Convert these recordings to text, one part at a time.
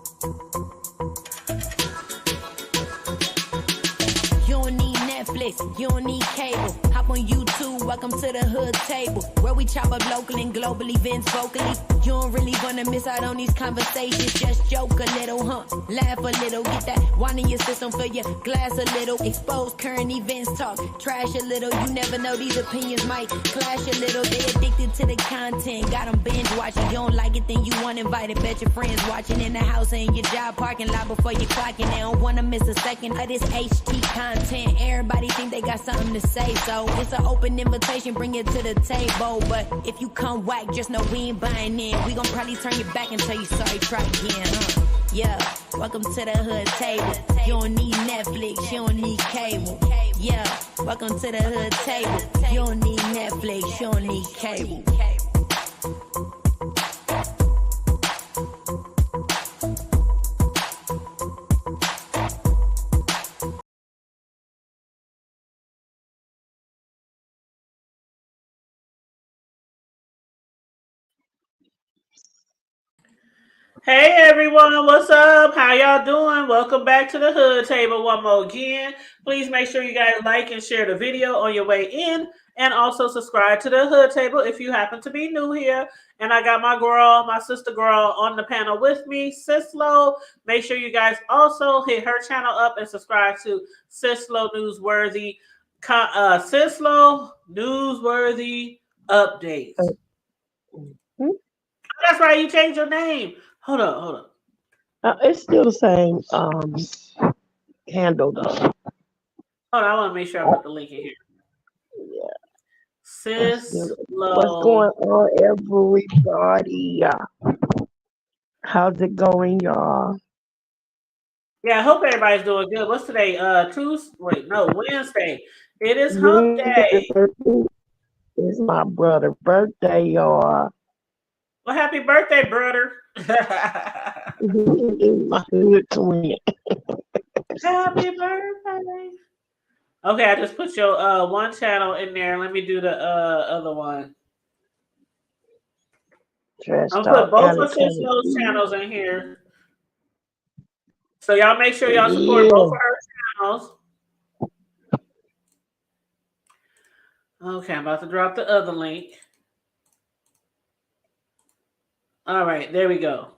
You don't need Netflix, you don't need cable. Hop on YouTube, welcome to the hood table, where we chop up local and global events vocally. You don't really wanna miss out on these conversations. Just joke a little, laugh a little, get that wine in your system, fill your glass a little. Expose current events, talk trash a little. You never know, these opinions might clash a little. They addicted to the content, got them binge watching. You don't like it, then you want invited. Bet your friends watching in the house and in your job parking lot before you clocking. They don't wanna miss a second of this HT content. Everybody think they got something to say, so it's an open invitation, bring it to the table. But if you come whack, just know we ain't buying in. We gon' probably turn your back and tell you sorry, try again, Yeah, welcome to the hood table. You don't need Netflix, you don't need cable. Yeah, welcome to the hood table. You don't need Netflix, you don't need cable. Hey everyone, what's up? How y'all doing? Welcome back to the Hood Table one more again. Please make sure you guys like and share the video on your way in, and also subscribe to the Hood Table if you happen to be new here. And I got my girl, my sister girl on the panel with me, Sislo. Make sure you guys also hit her channel up and subscribe to Sislo Newsworthy. Sislo Newsworthy Updates. That's right, you changed your name. Hold on. It's still the same handle though. Hold on, I want to make sure I put the link in here. Yeah. Sislo. What's going on, everybody? How's it going, y'all? Yeah, I hope everybody's doing good. What's today? Wednesday. It is hump day. It's my brother's birthday, y'all. Well, happy birthday, brother. My hood twin. Happy birthday. Okay, I just put your one channel in there. Let me do the other one. I'm gonna put both of those channels in here. So y'all make sure y'all support both of her channels. Okay, I'm about to drop the other link. All right, there we go.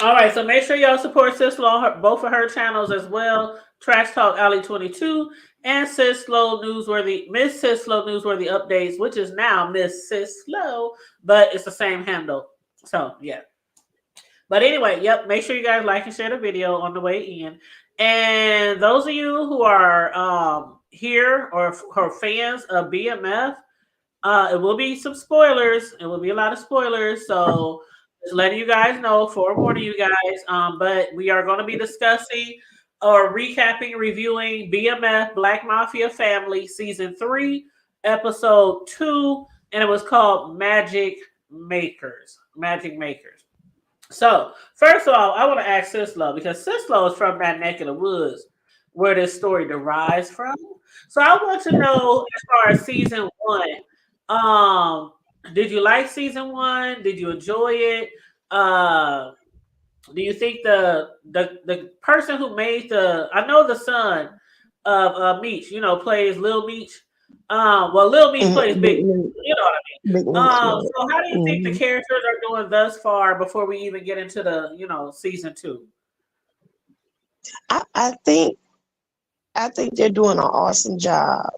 All right, so make sure y'all support Sislo on both of her channels as well. Trash Talk Alley 22 and Sislo Newsworthy, Miss Sislo Newsworthy Updates, which is now Miss Sislo, but it's the same handle. So yeah. But anyway, yep, make sure you guys like and share the video on the way in. And those of you who are here or fans of BMF, it will be some spoilers. It will be a lot of spoilers. So just letting you guys know, forewarning you guys. But we are going to be discussing or recapping, reviewing BMF Black Mafia Family Season 3, Episode 2. And it was called Magic Makers. Magic Makers. So, first of all, I want to ask Sislo, because Sislo is from that neck of the woods where this story derives from. So I want to know, as far as Season 1, did you like Season 1? Did you enjoy it? Do you think the person who made I know the son of Meech, plays Lil Meech. Well, Lil Meech plays Big, you know what I mean. So how do you think the characters are doing thus far before we even get into the, Season 2? I think they're doing an awesome job.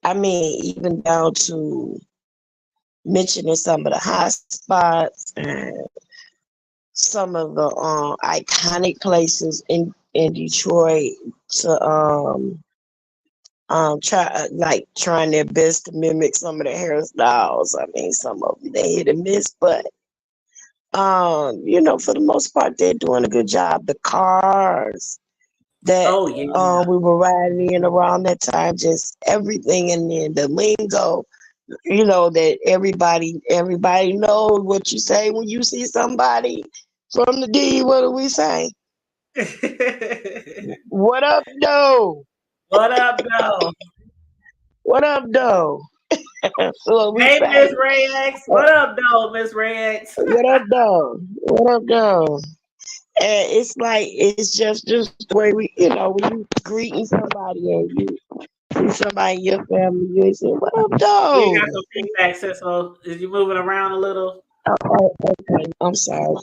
I mean, even down to mentioning some of the high spots and some of the iconic places in Detroit to trying their best to mimic some of the hairstyles. I mean, some of them they hit and miss, but for the most part, they're doing a good job. The cars that we were riding in around that time, just everything, and then the lingo, that everybody knows what you say when you see somebody from the D. What do we say? What up, though? What up, though? What up, though? So we Hey, say, Miss Ray X. What up, though, Miss Ray X? what up, though? What up, though? And it's like it's just the way we, when you greeting somebody and you see somebody in your family, you say, "What up, You though?" got some feedback, sis. So, is you moving around a little? Okay, I'm sorry.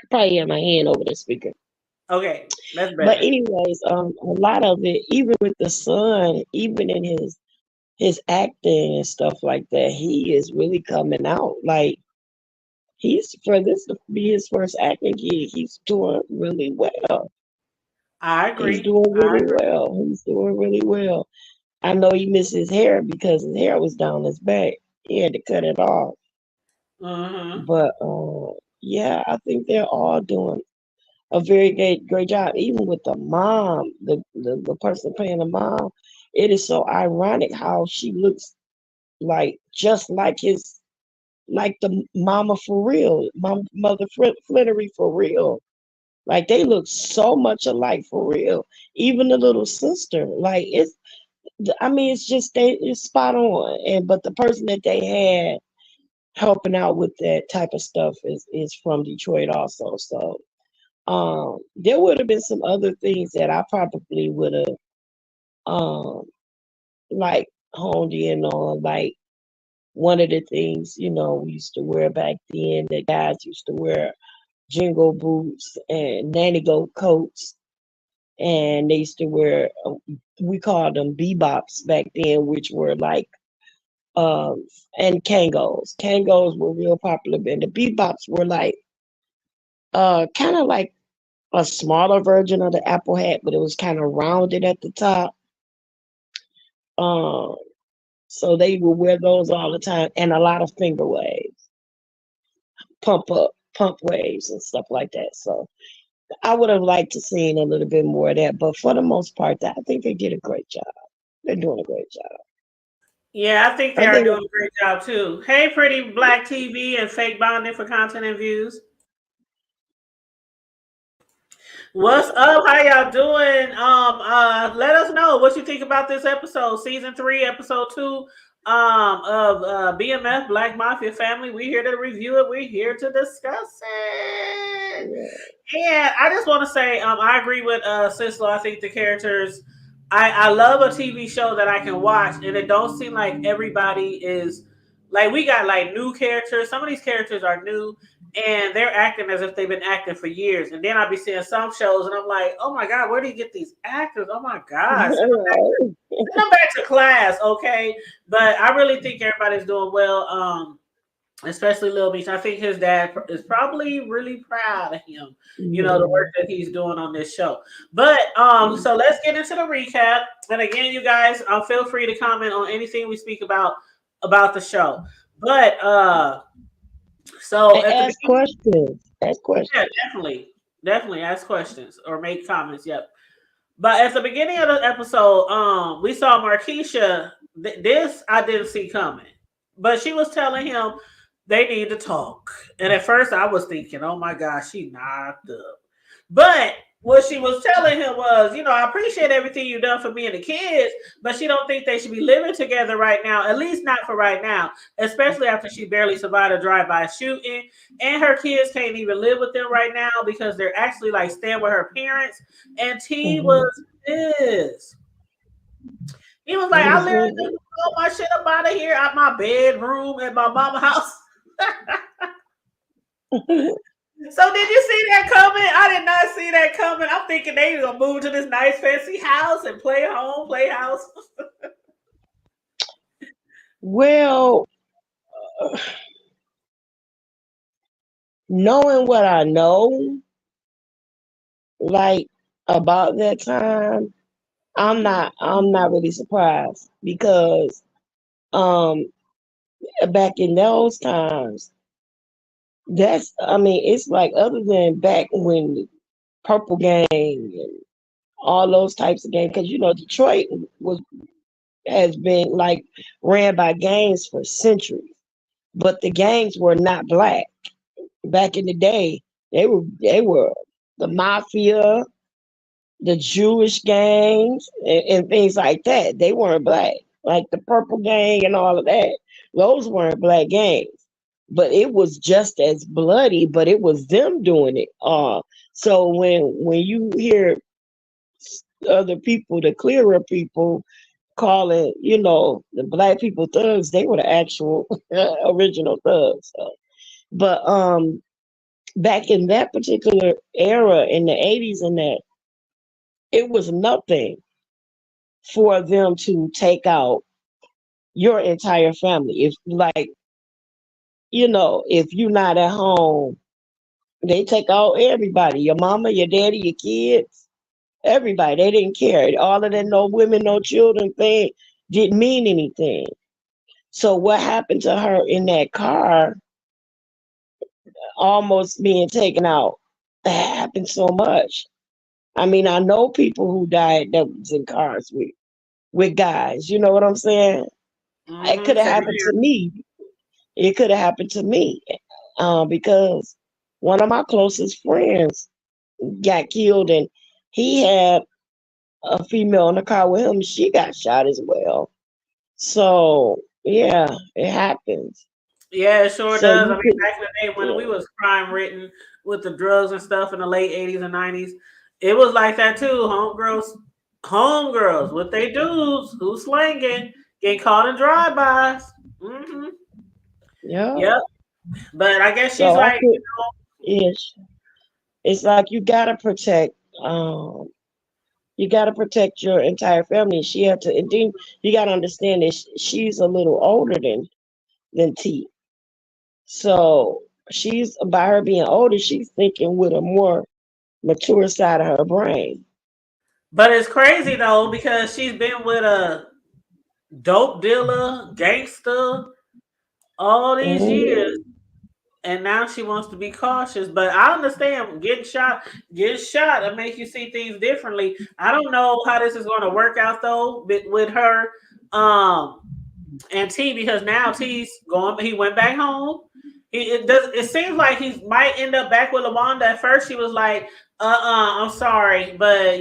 Probably had my hand over the speaker. Okay, that's But better. anyways, a lot of it, even with the son, even in his acting and stuff like that, he is really coming out. Like he's for this to be his first acting gig, he's doing really well. I He's agree. doing I really agree. well. He's doing really well. I know he missed his hair because his hair was down his back. He had to cut it off. Mm-hmm. But yeah, I think they're all doing a very great job. Even with the mom, the person playing the mom, it is so ironic how she looks like just like like the mama for real, mother Flenory for real. Like they look so much alike for real. Even the little sister, like I mean, it's just it's spot on. And but the person that they had helping out with that type of stuff is from Detroit also. So there would have been some other things that I probably would have um like honed in on, like one of the things, we used to wear back then, the guys used to wear jingle boots and nanny goat coats, and they used to wear we called them bebops back then, which were like um and Kangos. Kangos were real popular, and the bebops were like kind of like a smaller version of the apple hat, but it was kind of rounded at the top. Um, so they would wear those all the time, and a lot of finger waves, pump waves, and stuff like that. So I would have liked to seen a little bit more of that, but for the most part, I think they did a great job. They're doing a great job. Yeah, I think they I are think, doing a great job too. Hey, Pretty Black TV and Fake Bonding for Content and Views. What's up? How y'all doing? Let us know what you think about this episode, season 3, episode 2, of BMF Black Mafia Family. We're here to review it. We're here to discuss it. And I just want to say, I agree with Sislo. I think the characters, I love a TV show that I can watch, and it don't seem like everybody is like we got like new characters. Some of these characters are new, and they're acting as if they've been acting for years. And then I'll be seeing some shows, and I'm like, oh my god, where do you get these actors? Oh my god, send them back to class, okay? But I really think everybody's doing well. Especially Lil Beach. I think his dad is probably really proud of him, the work that he's doing on this show. But so let's get into the recap. And again, you guys, feel free to comment on anything we speak about the show. But so and at the ask beginning, questions. Ask yeah, questions. definitely ask questions or make comments. Yep. But at the beginning of the episode, we saw Markeisha. This I didn't see coming, but she was telling him they need to talk. And at first, I was thinking, "Oh my gosh, she knocked up." But what she was telling him was, I appreciate everything you've done for me and the kids, but she don't think they should be living together right now. At least not for right now, especially after she barely survived a drive-by shooting, and her kids can't even live with them right now because they're actually like staying with her parents. And T was pissed. He was like, I literally just throw my shit up out of here, out my bedroom at my mama's house. So did you see that coming? I did not see that coming. I'm thinking they gonna move to this nice fancy house and play house. Well, knowing what I know, like about that time, I'm not really surprised because um back in those times, I mean, it's like other than back when Purple Gang and all those types of games, because Detroit has been like ran by gangs for centuries, but the gangs were not black. Back in the day, they were the mafia, the Jewish gangs, and things like that. They weren't black. like the Purple Gang and all of that. Those weren't black gangs, but it was just as bloody. But it was them doing it. So when you hear other people, the clearer people, calling, the black people thugs, they were the actual original thugs. So. But back in that particular era in the 80s and that, it was nothing for them to take out your entire family. If like, if you're not at home, they take out everybody, your mama, your daddy, your kids, everybody. They didn't care. All of that no women, no children thing didn't mean anything. So what happened to her in that car, almost being taken out, that happened so much. I mean, I know people who died that was in cars with guys. You know what I'm saying? It could have Same happened to here. me. It could have happened to me, because one of my closest friends got killed, and he had a female in the car with him. She got shot as well. So yeah, it happens. Yeah, it sure So does. I you mean, could, back in the day when we yeah, was crime written with the drugs and stuff in the late 80s and 90s, it was like that too. Homegirls with they dudes who slanging, getting caught in drive-bys. Mm-hmm. yeah. Yep. But I guess she's So I like, could, ish. It's like um you got to protect your entire family. She had to, and then you got to understand that she's a little older than T. So she's, by her being older, she's thinking with a more mature side of her brain. but it's crazy though because she's been with a dope dealer, gangster all these years. Mhm. And now she wants to be cautious. But I understand getting shot, that make you see things differently. I don't know how this is going to work out though with her and T because now T's going. He went back home. It seems like he might end up back with Lawanda. At first, she was like, I'm sorry, but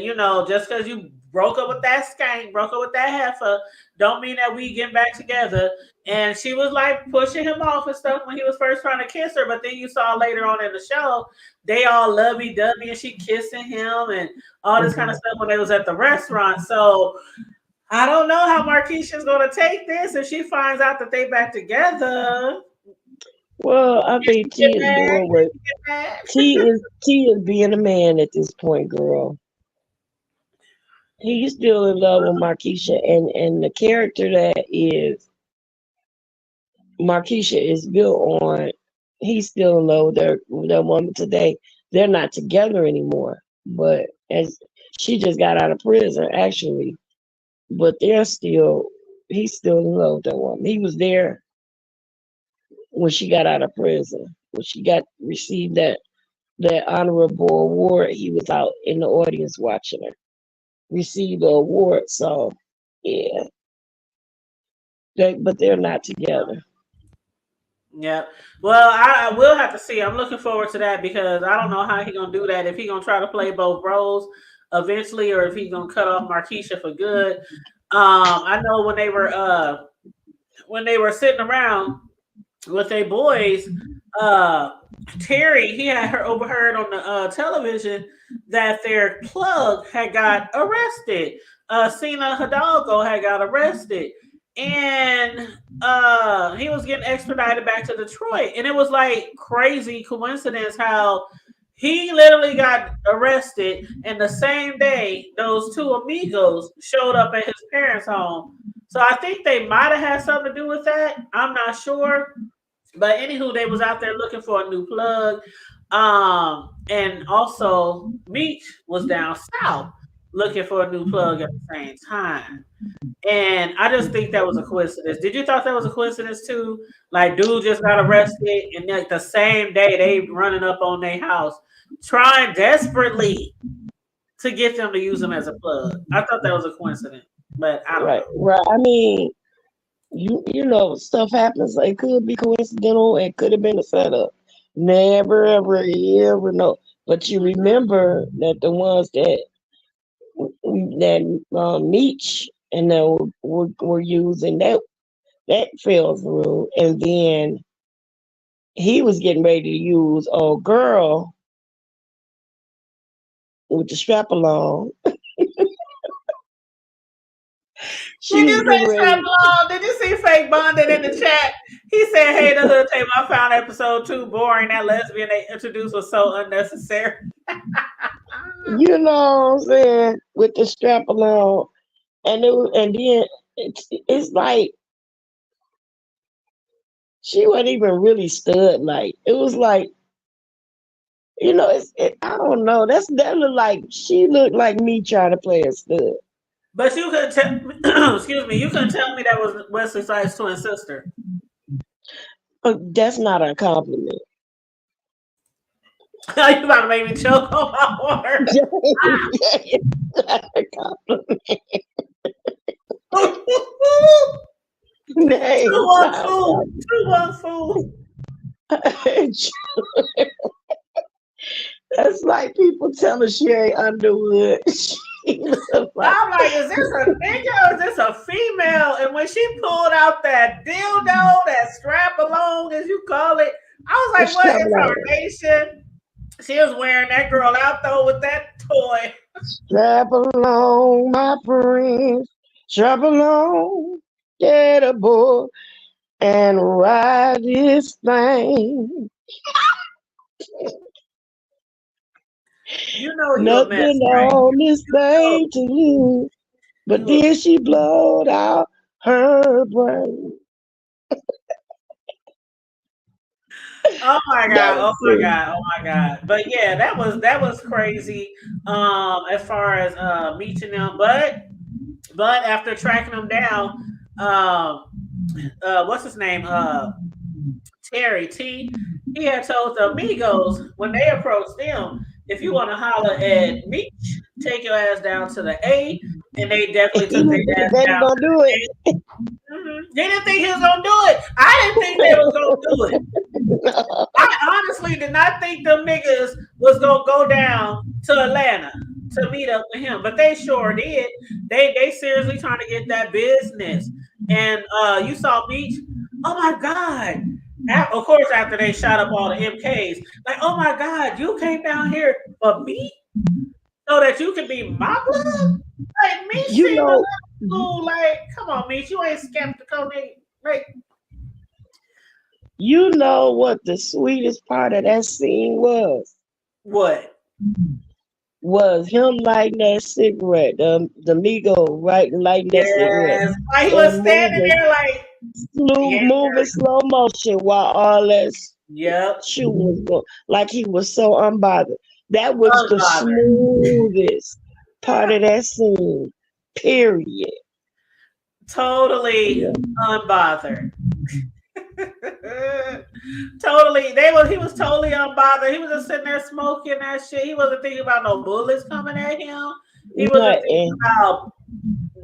just because you broke up with that skank, broke up with that heifer, don't mean that we get back together." And she was like pushing him off and stuff when he was first trying to kiss her. But then you saw later on in the show, they all lovey dovey and she kissing him and all this kind of Mhm. stuff when they was at the restaurant. So I don't know how Marquisha's gonna take this if she finds out that they back together. Well, I Did she think get T is mad? doing Did what she get mad? T is being a man at this point, girl. He's still in love with Marquisha, and the character that is Marquisha is built on. He's still in love with that woman today. They're not together anymore, but as she just got out of prison, actually. But he's still in love with that woman. He was there when she got out of prison, when she got received that honorable award. He was out in the audience watching her receive the award. So yeah, but they're not together. Yeah. Well, I will have to see. I'm looking forward to that because I don't know how he gonna do that. If he gonna try to play both roles eventually, or if he gonna cut off Marquisha for good. I know when they were sitting around with their boys, uh, Terry, he had her overheard on the television that their plug had got arrested. Cena Hidalgo had got arrested, and he was getting extradited back to Detroit. And it was like crazy coincidence how he literally got arrested, and the same day those two amigos showed up at his parents' home. So I think they might have had something to do with that. I'm not sure. But anywho, they was out there looking for a new plug. And also Meech was down south looking for a new plug at the same time. And I just think that was a coincidence. Did you thought that was a coincidence too? Like dude just got arrested and like the same day they running up on their house, trying desperately to get them to use them as a plug. I thought that was a coincidence, but I don't Right, know. right. I mean, you know, stuff happens. It could be coincidental. It could have been a setup. Never ever you ever know. But you remember that the ones that Meech and then we're using that fell through, and then he was getting ready to use old girl with the strap along. Did you say strap along? Did you see Fake Bonded in the chat? He said, "Hey, the hood tape. I found episode 2 boring. That lesbian they introduced was so unnecessary." You know what I'm saying? With the strap along, and then it's like she wasn't even really stud. Like it was like, you know, I don't know. That looked like she looked like me trying to play a stud. But you couldn't tell. Excuse me. You couldn't tell me that was Wesley Snipes' twin sister. That's not a compliment. You about to make me choke on my water. It's not a compliment. 212. That's like people telling Sherry Underwood. I'm like, is this a nigga or is this a female? And when she pulled out that dildo, that strap along, as you call it, I was like, what is her nation? She was wearing that girl out though with that toy. Strap along, my friend. Strap along, get aboard and ride this thing. You know you nothing a mess, right? on this thing to lose, but then she blowed out her brain. Oh my god! Oh my god! Oh my god! But yeah, that was crazy. As far as meeting them, but after tracking them down, what's his name? Terry T. He had told the Amigos when they approached them, if you want to holler at Meech, take your ass down to the A, and they definitely took their ass down. Gonna do it. They didn't think he was gonna do it. I didn't think they was gonna do it. I honestly did not think them niggas was gonna go down to Atlanta to meet up with him, but they sure did. They seriously trying to get that business. And you saw Meech. Oh my god. Of course, after they shot up all the MKs, like, oh my god, you came down here for me so that you can be my blood. Like me, you know, cool. Like, come on, Meech, you ain't skeptical, like. You know what the sweetest part of that scene was? What? Was him lighting that cigarette, the Migo lighting that cigarette. Like he was standing there like moving slow motion while all that shooting was going. Like he was so unbothered. That was the smoothest part of that scene. Period. Totally unbothered. Totally. He was totally unbothered. He was just sitting there smoking that shit. He wasn't thinking about no bullets coming at him. He wasn't thinking about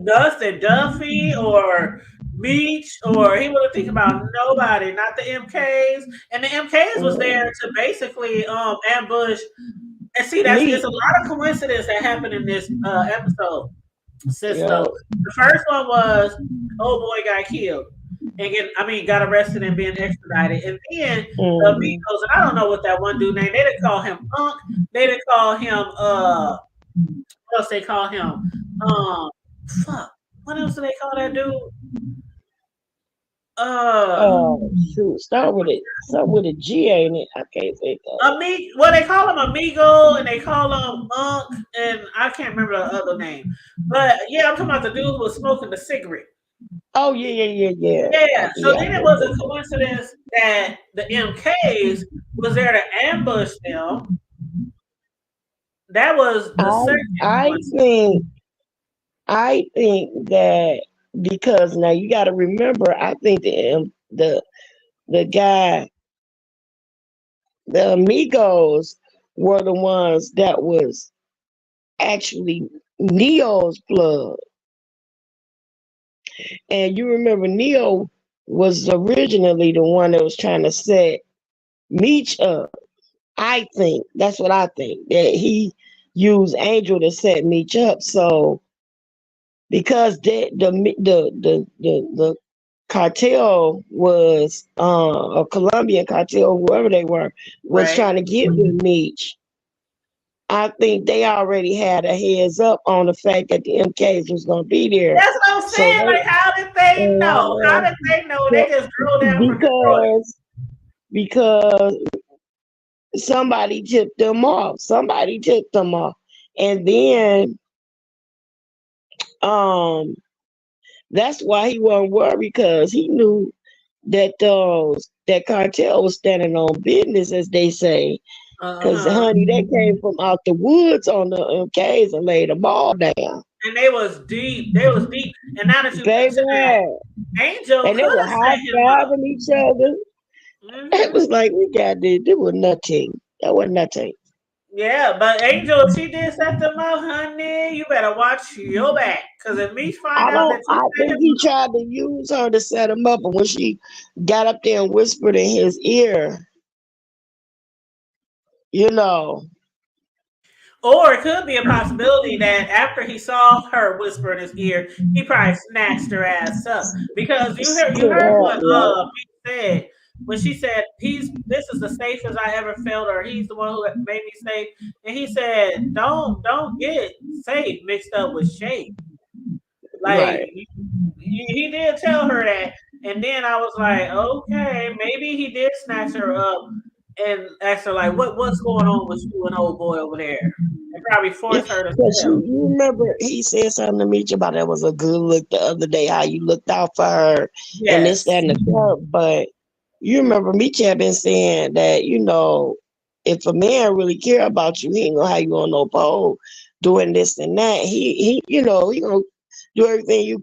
nothing, Duffy or Meech, or he wasn't thinking about nobody, not the MKs. And the MKs was there to basically ambush. And see, it's a lot of coincidence that happened in this episode. The first one was old boy got killed. And got arrested and being extradited. And then the Amigos, and I don't know what that one dude named. They didn't call him Punk. They didn't call him what else they call him? Fuck. What else do they call that dude? Shoot, start with a G, ain't it? I can't say that. Well, they call him Amigo and they call him Unk, and I can't remember the other name. But yeah, I'm talking about the dude who was smoking the cigarette. Oh yeah. Yeah. So then it was a coincidence that the MKs was there to ambush them. That was the second. I think that because now you got to remember, I think the guy, the Amigos were the ones that was actually Neo's blood. And you remember Neo was originally the one that was trying to set Meech up. I think that's what I think, that he used Angel to set Meech up. So because the cartel was a Colombian cartel, whoever they were, was trying to get with Meech. I think they already had a heads up on the fact that the MKs was going to be there. That's what I'm saying. Like, how did they know? How did they know? They just drove down from Detroit. Because somebody tipped them off. And then that's why he wasn't worried, because he knew that that cartel was standing on business, as they say. Because honey, they came from out the woods on the MKs and laid them all down. And they was deep. And now that you mention that, Angel and they were high-fiving each other. It was like, we got this. It was nothing. That was nothing. Yeah, but Angel, she did set them up, honey. You better watch your back, because if Meech find out that I think he tried to use her to set him up, but when she got up there and whispered in his ear, you know. Or it could be a possibility that after he saw her whisper in his ear, he probably snatched her ass up. Because you heard what Meech said when she said, this is the safest I ever felt, or he's the one who made me safe. And he said, don't get safe mixed up with shape. Like, he did tell her that. And then I was like, okay, maybe he did snatch her up and ask her, like, what's going on with you and old boy over there? And probably force her to tell. You remember he said something to me about that was a good look the other day, how you looked out for her and this, that, and the club. But you remember Meech had been saying that, you know, if a man really care about you, he ain't gonna have you on no pole doing this and that. He you know, he gonna do everything he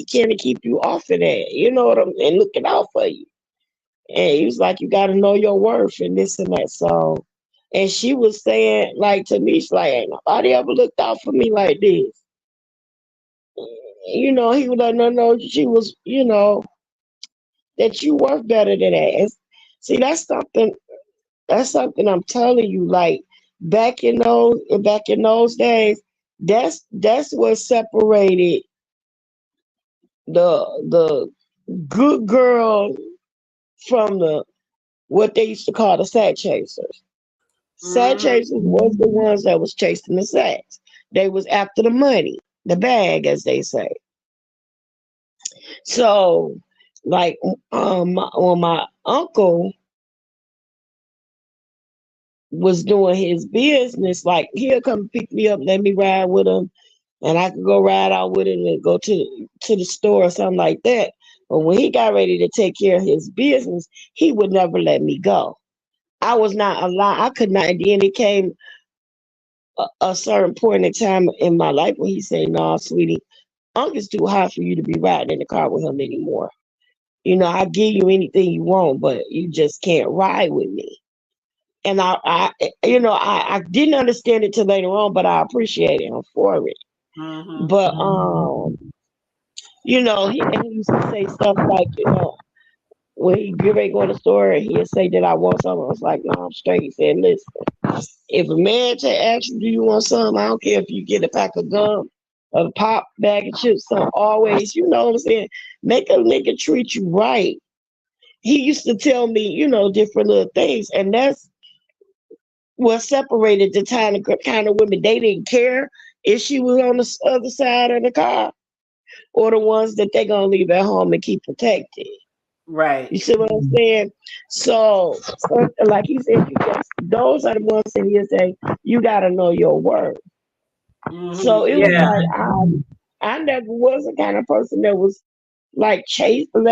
can to keep you off of that. You know what and looking out for you. And he was like, you got to know your worth and this and that. So, and she was saying, like, to me, she's like, ain't nobody ever looked out for me like this. You know, he was like, no, she was, you know, that you worth better than that. And see, that's something I'm telling you. Like, back in those days, that's what separated the good girl from what they used to call the sack chasers. Sack chasers was the ones that was chasing the sacks. They was after the money, the bag, as they say. So, like, when my uncle was doing his business, like, he'll come pick me up, let me ride with him, and I could go ride out with him and go to the store or something like that. But when he got ready to take care of his business, he would never let me go. I was not allowed. I could not. And then it came a certain point in time in my life when he said, "No, sweetie, Uncle's too high for you to be riding in the car with him anymore. You know, I give you anything you want, but you just can't ride with me." And I didn't understand it till later on, but I appreciated him for it. But you know, he used to say stuff like, you know, when he get ready to go to the store, he'll say that I want something. I was like, no, I'm straight. He said, listen, if a man asks you, do you want something? I don't care if you get a pack of gum, a pop bag of chips, something. Always, you know what I'm saying? Make a nigga treat you right. He used to tell me, you know, different little things. And that's what separated the kind of women. They didn't care if she was on the other side of the car or the ones that they're going to leave at home and keep protected. Right. You see what I'm saying? So like he said, those are the ones that he'll say, you got to know your worth. So it was like, I never was the kind of person that was like chasing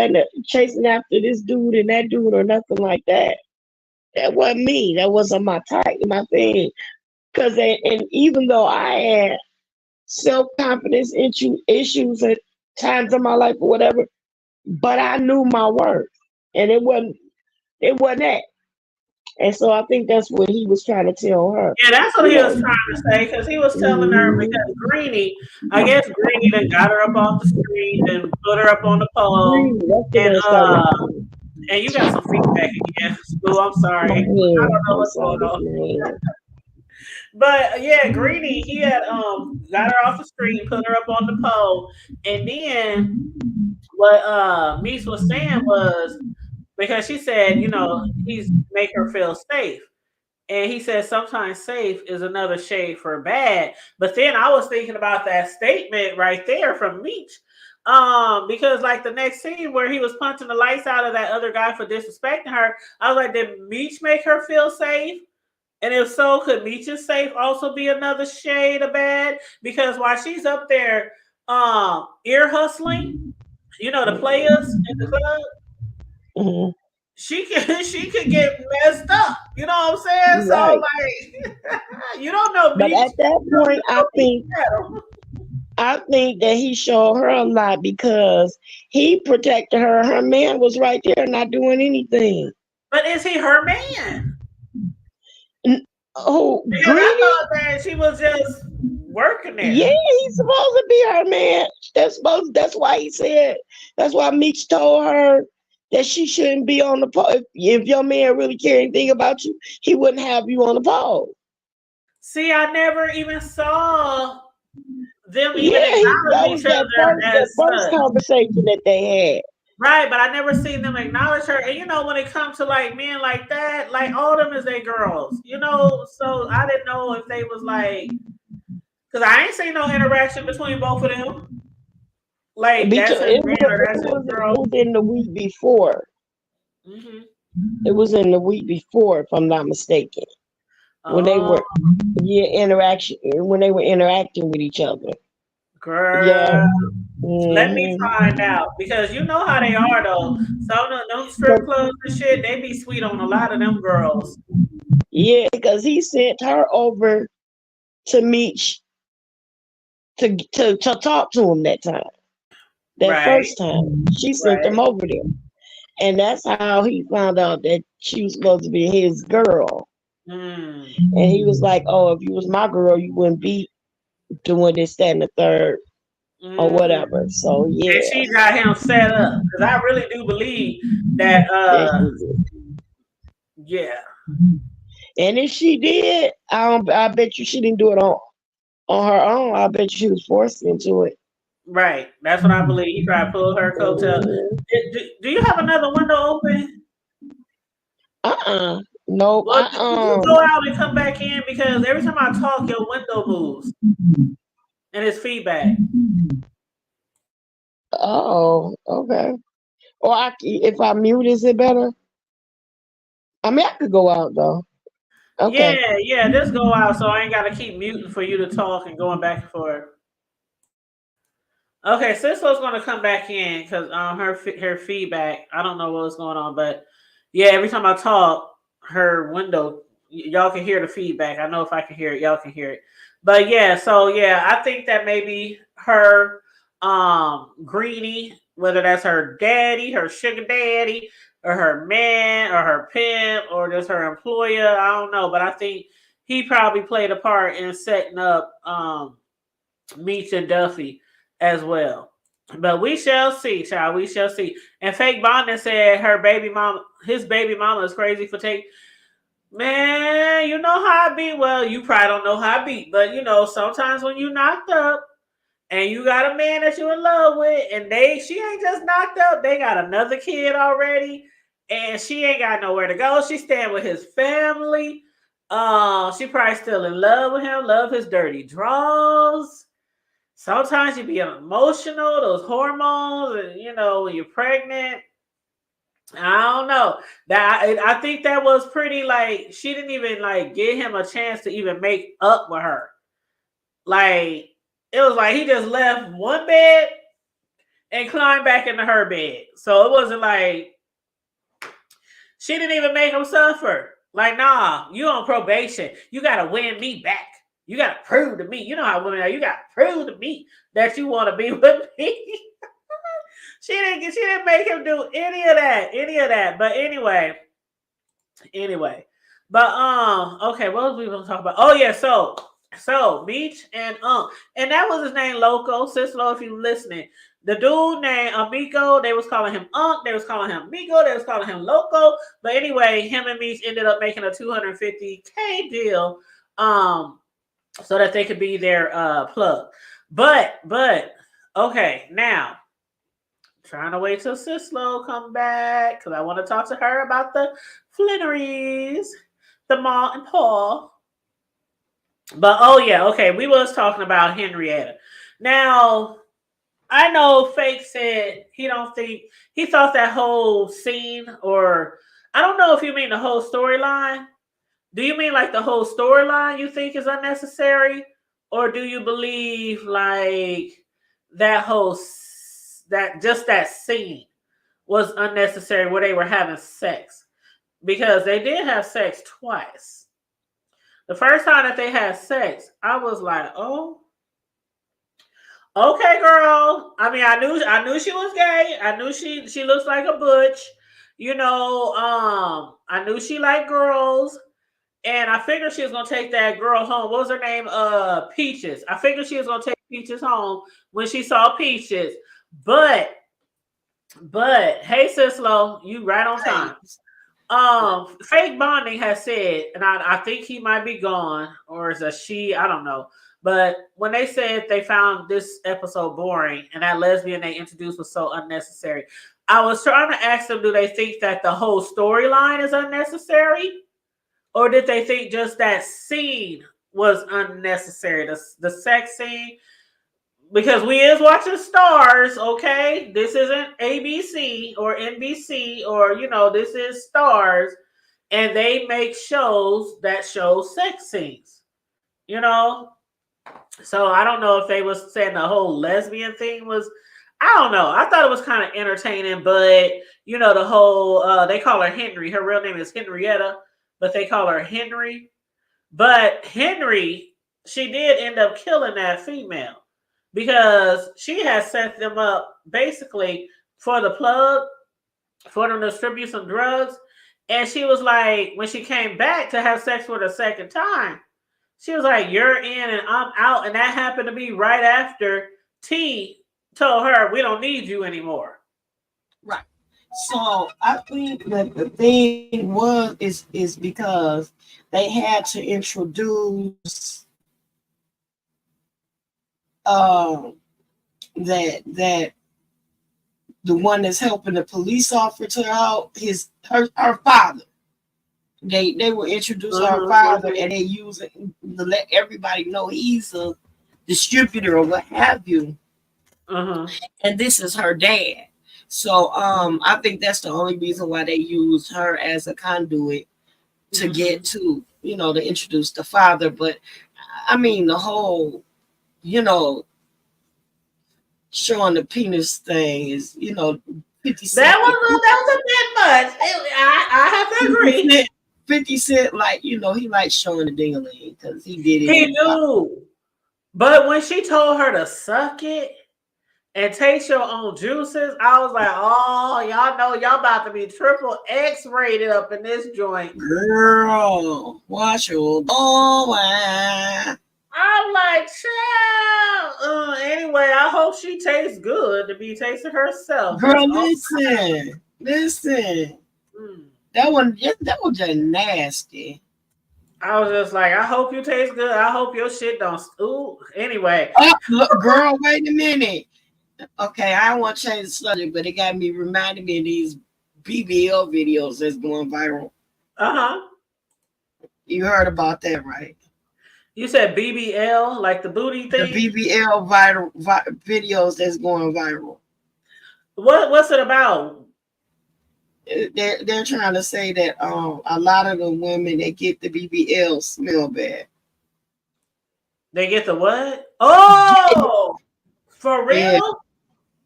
after this dude and that dude or nothing like that. That wasn't me. That wasn't my type, my thing. And even though I had self-confidence issues at times in my life or whatever, but I knew my worth, and it wasn't that. And so I think that's what he was trying to tell her. Yeah, that's what he was trying to say, because he was telling her, because Greenie done got her up off the street and put her up on the pole. And you got some feedback again. Oh, I'm sorry. I don't know what's going on. But yeah, Greenie, he had got her off the street, put her up on the pole, and then what Meese was saying was because she said, he's make her feel safe. And he said sometimes safe is another shade for bad. But then I was thinking about that statement right there from Meech. Because like the next scene where he was punching the lights out of that other guy for disrespecting her, I was like, did Meech make her feel safe? And if so, could Meech's safe also be another shade of bad? Because while she's up there ear hustling, the players in the club, Mm-hmm. she could get messed up. You know what I'm saying? So Right. like you don't know But Meech. at that point, I think that he showed her a lot because he protected her. Her man was right there, not doing anything. But is he her man? Oh, Because I Greedy? thought that she was just working Yeah, there. he's supposed to be her man. That's why he said. That's why Meech told her that she shouldn't be on the pole. If your man really cared anything about you, he wouldn't have you on the pole. See, I never even saw them even Yeah, acknowledge that was each other that as first such. conversation that they had. Right, but I never seen them acknowledge her. And when it comes to like men like that, like all of them is they girls, So I didn't know if they was like, because I ain't seen no interaction between both of them. Like that's Because his man or that's his it girl. was in the week before. Mm-hmm. It was in the week before, if I'm not mistaken, when they Oh, were when they were interacting with each other. Yeah. girl. Let me Mm-hmm. find out because you know how they are though. Some of them strip clubs and shit, they be sweet on a lot of them girls. Yeah, because he sent her over to meet to talk to him that time. That Right, first time, she sent right. them over there, and that's how he found out that she was supposed to be his girl. Mm. And he was like, "Oh, if you was my girl, you wouldn't be doing this, that, and the third, or Mm-hmm. whatever." So And yeah, she got him set up because I really do believe that. yeah, she did. Yeah, And if she did, I bet you she didn't do it on her own. I bet you she was forced into it. right. That's what I believe. He tried to pull her coattail. Mhm. Do you have another window open? Nope. Well, you go out and come back in because every time I talk, your window moves and it's feedback. Oh, okay. Or if I mute, is it better? I mean, I could go out though. Okay. Yeah, just go out so I ain't got to keep muting for you to talk and going back and forth. Okay, Cisco's gonna come back in because her feedback. I don't know what's going on, but yeah, every time I talk, her window, y'all can hear the feedback. I know if I can hear it, y'all can hear it. But yeah, so yeah, I think that maybe her Greenie, whether that's her daddy, her sugar daddy, or her man, or her pimp, or just her employer, I don't know, but I think he probably played a part in setting up Meech and Duffy as well. But we shall see, child. We shall see. And Fake Bonding said his baby mama is crazy for take. Man, you know how I be. Well, you probably don't know how I be, but sometimes when you knocked up and you got a man that you in love with, and she ain't just knocked up, they got another kid already, and she ain't got nowhere to go. She staying with his family. She probably still in love with him, love his dirty draws. Sometimes you be emotional, those hormones, and when you're pregnant. I don't know. I think that was pretty like she didn't even like give him a chance to even make up with her. Like it was like he just left one bed and climbed back into her bed. So it wasn't like she didn't even make him suffer. Like, nah, you on probation. You gotta win me back. You gotta prove to me. You know how women are. You gotta prove to me that you want to be with me. She didn't make him do any of that. But anyway. But okay, what was we gonna talk about? Oh yeah, so Meech and that was his name, Loco. Cislo, if you listening. The dude named Amico, they was calling him they was calling him Migo, they was calling him Loco. But anyway, him and Meech ended up making a $250K deal. so that they could be their plug. But okay, now trying to wait till Sislo come back because I want to talk to her about the Flenories, the Ma and Paul. But oh yeah, okay, we was talking about Henrietta. Now I know Fake said he thought that whole scene, or I don't know if you mean the whole storyline. Do you mean like the whole storyline you think is unnecessary, or do you believe like that scene was unnecessary where they were having sex? Because they did have sex twice. The first time that they had sex, I was like, "Oh, okay, girl." I mean, I knew she was gay. I knew she looks like a butch. I knew she liked girls. And I figured she was gonna take that girl home. What was her name? Peaches. I figured she was gonna take Peaches home when she saw Peaches. But hey, Sislo, you right on time. Fake Bonding has said, and I think he might be gone, or is a she, I don't know. But when they said they found this episode boring and that lesbian they introduced was so unnecessary, I was trying to ask them, do they think that the whole storyline is unnecessary? Or did they think just that scene was unnecessary? The sex scene? Because we is watching Stars, okay? This isn't ABC or NBC or, this is Stars. And they make shows that show sex scenes, you know? So I don't know if they was saying the whole lesbian thing was, I don't know. I thought it was kind of entertaining, but, the whole, they call her Henry. Her real name is Henrietta, but they call her Henry. But Henry, she did end up killing that female because she had set them up basically for the plug, for them to distribute some drugs. And she was like, when she came back to have sex with her second time, she was like, "You're in and I'm out." And that happened to be right after T told her, "We don't need you anymore." Right. So I think that the thing is because they had to introduce that the one that's helping the police officer out, her father. They were introducing her father, and they use it to let everybody know he's a distributor or what have you. And this is her dad. So I think that's the only reason why they use her as a conduit to get to, to introduce the father. But I mean, the whole, showing the penis thing is, 50 Cent. That was a bit much. I have to agree. 50 Cent, he likes showing the ding-a-ling because he did it. He knew. But when she told her to suck it and taste your own juices, I was like, oh, y'all know y'all about to be triple X rated up in this joint. Girl, watch your boy. I'm like, child. Anyway, I hope she tastes good to be tasting herself. Girl, listen. That one just nasty. I was just like, I hope you taste good. I hope your shit don't. Ooh. Anyway. Look, girl, wait a minute. Okay, I don't want to change the subject, but it got me reminding me of these BBL videos that's going viral. You heard about that, right? You said BBL, like the booty thing? The BBL viral videos that's going viral. What's it about? They're trying to say that a lot of the women that get the BBL smell bad. They get the what? Oh, for real?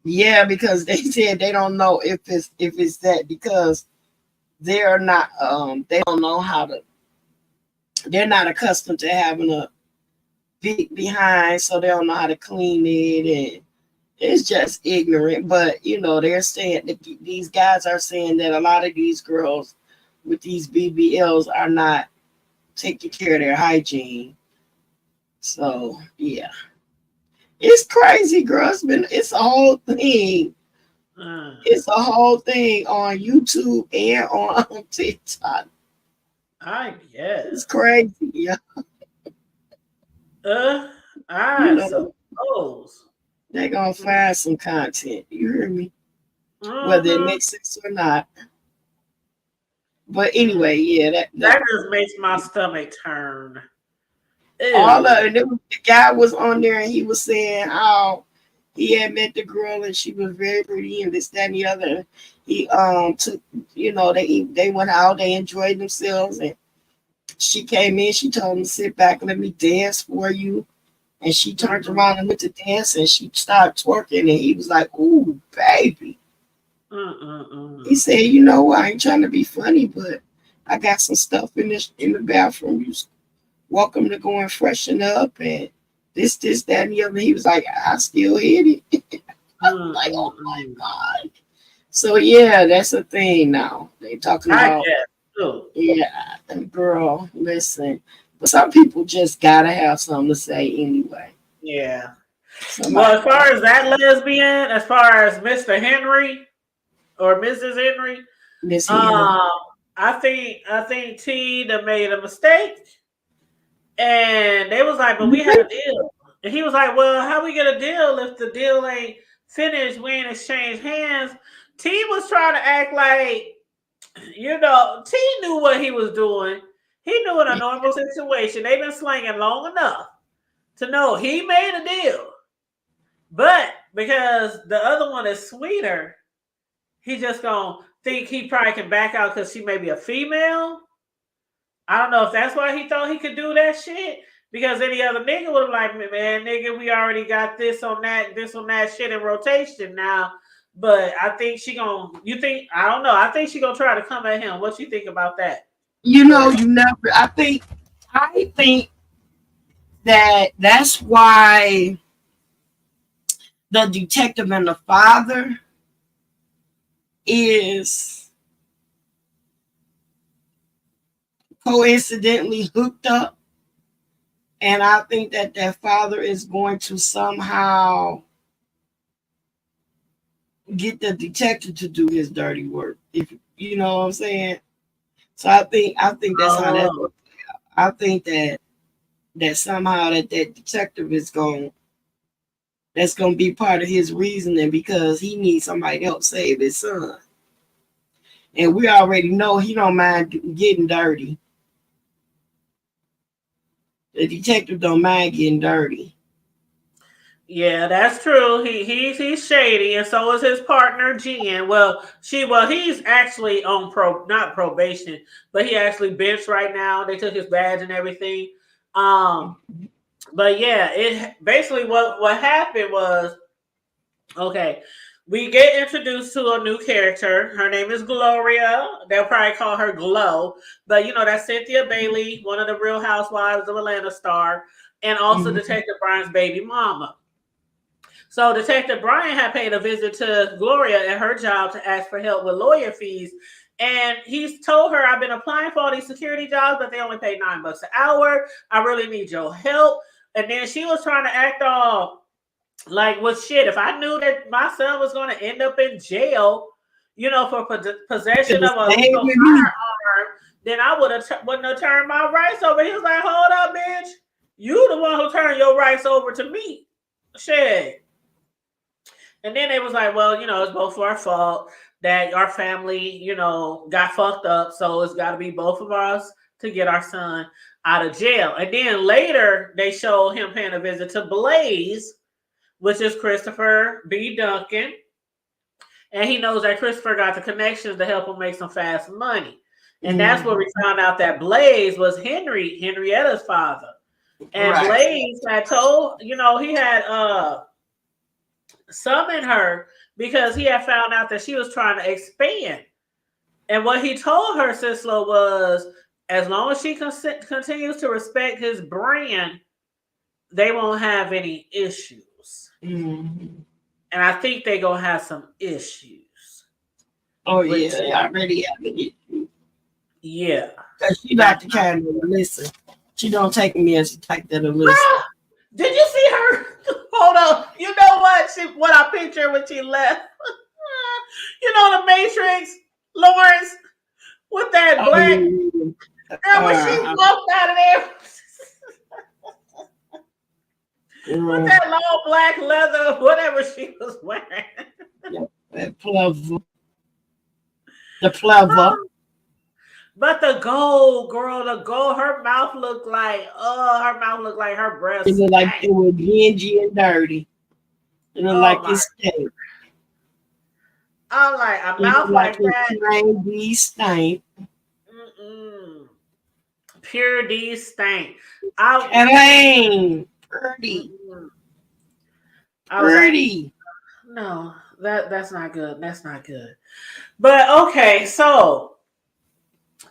Yeah, because they said they don't know if it's that because they're not they don't know how to. They're not accustomed to having a big behind, so they don't know how to clean it, and it's just ignorant. But they're saying that these guys are saying that a lot of these girls with these BBLs are not taking care of their hygiene. So yeah, it's crazy, girl. It's a whole thing. It's a whole thing on YouTube and on TikTok. I guess it's crazy, yeah. I suppose they're gonna find some content. You hear me? Whether it Mm-hmm. makes sense or not. But anyway, yeah, that just makes my stomach turn. all of Ew. it. The guy was on there and he was saying how he had met the girl and she was very pretty and this, that, and the other. He took, they went out, they enjoyed themselves, and she came in, she told him to sit back and let me dance for you. And she turned around and went to dance and she started twerking and he was like, "Ooh, baby." He said, "You know what? I ain't trying to be funny, but I got some stuff in the bathroom. You welcome to go and freshen up and this, that, and the other." He was like, "I still hit it." I'm like, oh my God. So yeah, that's a thing now. They talking about yeah, girl, listen. But some people just gotta have something to say anyway. Yeah. Well, as far as that lesbian, as far as Mr. Henry or Mrs. Henry, I think T done made a mistake. And they was like, "But we had a deal." And he was like, "Well, how we get a deal if the deal ain't finished? We ain't exchanged hands." T was trying to act like, T knew what he was doing. He knew in a normal situation, they've been slanging long enough to know he made a deal. But because the other one is sweeter, he just gonna think he probably can back out because she may be a female. I don't know if that's why he thought he could do that shit. Because any other nigga would have like, "Man, nigga, we already got this on that shit in rotation now." But I think she gonna. I don't know. I think she gonna try to come at him. What you think about that? I think that's why the detective and the father is coincidentally hooked up. And I think that father is going to somehow get the detective to do his dirty work. If you know what I'm saying. So I think that's how that works. I think that somehow that detective is that's gonna be part of his reasoning because he needs somebody to help save his son. And we already know he don't mind getting dirty. The detective don't mind getting dirty. Yeah, that's true. He's shady, and so is his partner Jen. He's actually on not probation, but he actually benched right now. They took his badge and everything. But yeah, it basically what happened was, okay, we get introduced to a new character. Her name is Gloria. They'll probably call her Glow, but that's Cynthia Bailey, one of the Real Housewives of Atlanta star, and also Detective Brian's baby mama. So Detective Brian had paid a visit to Gloria at her job to ask for help with lawyer fees. And he's told her, "I've been applying for all these security jobs, but they only pay $9 an hour. I really need your help." And then she was trying to act all like, "Well, shit, if I knew that my son was going to end up in jail, for possession of a legal firearm, then I wouldn't have turned my rights over." He was like, "Hold up, bitch. You the one who turned your rights over to me. Shit." And then they was like, "Well, it's both our fault that our family, got fucked up. So it's got to be both of us to get our son out of jail." And then later they show him paying a visit to Blaze, which is Christopher B. Duncan. And he knows that Christopher got the connections to help him make some fast money. And that's where we found out that Blaze was Henrietta's father. And Blaze had told, he had summoned her because he had found out that she was trying to expand. And what he told her, Sislo, was as long as she continues to respect his brand, they won't have any issues. And I think they're going to have some issues. Oh, yeah. I already have an issue. Yeah. Because she's not the kind of listen. She don't take me as she take that to listen. Did you see her? Hold on. You know what I pictured when she left? The Matrix, Lawrence, with that black. Girl, when she walked out of there. With that long black leather, whatever she was wearing. Yeah, that plover. The plover. But the gold, girl, the gold, her mouth looked like her breast. It looked like it was dingy and dirty. It looked like it stank. I'm like, a mouth like that. D stank. Pure D stank. Pretty. Pretty. No, that's not good. That's not good. But okay, so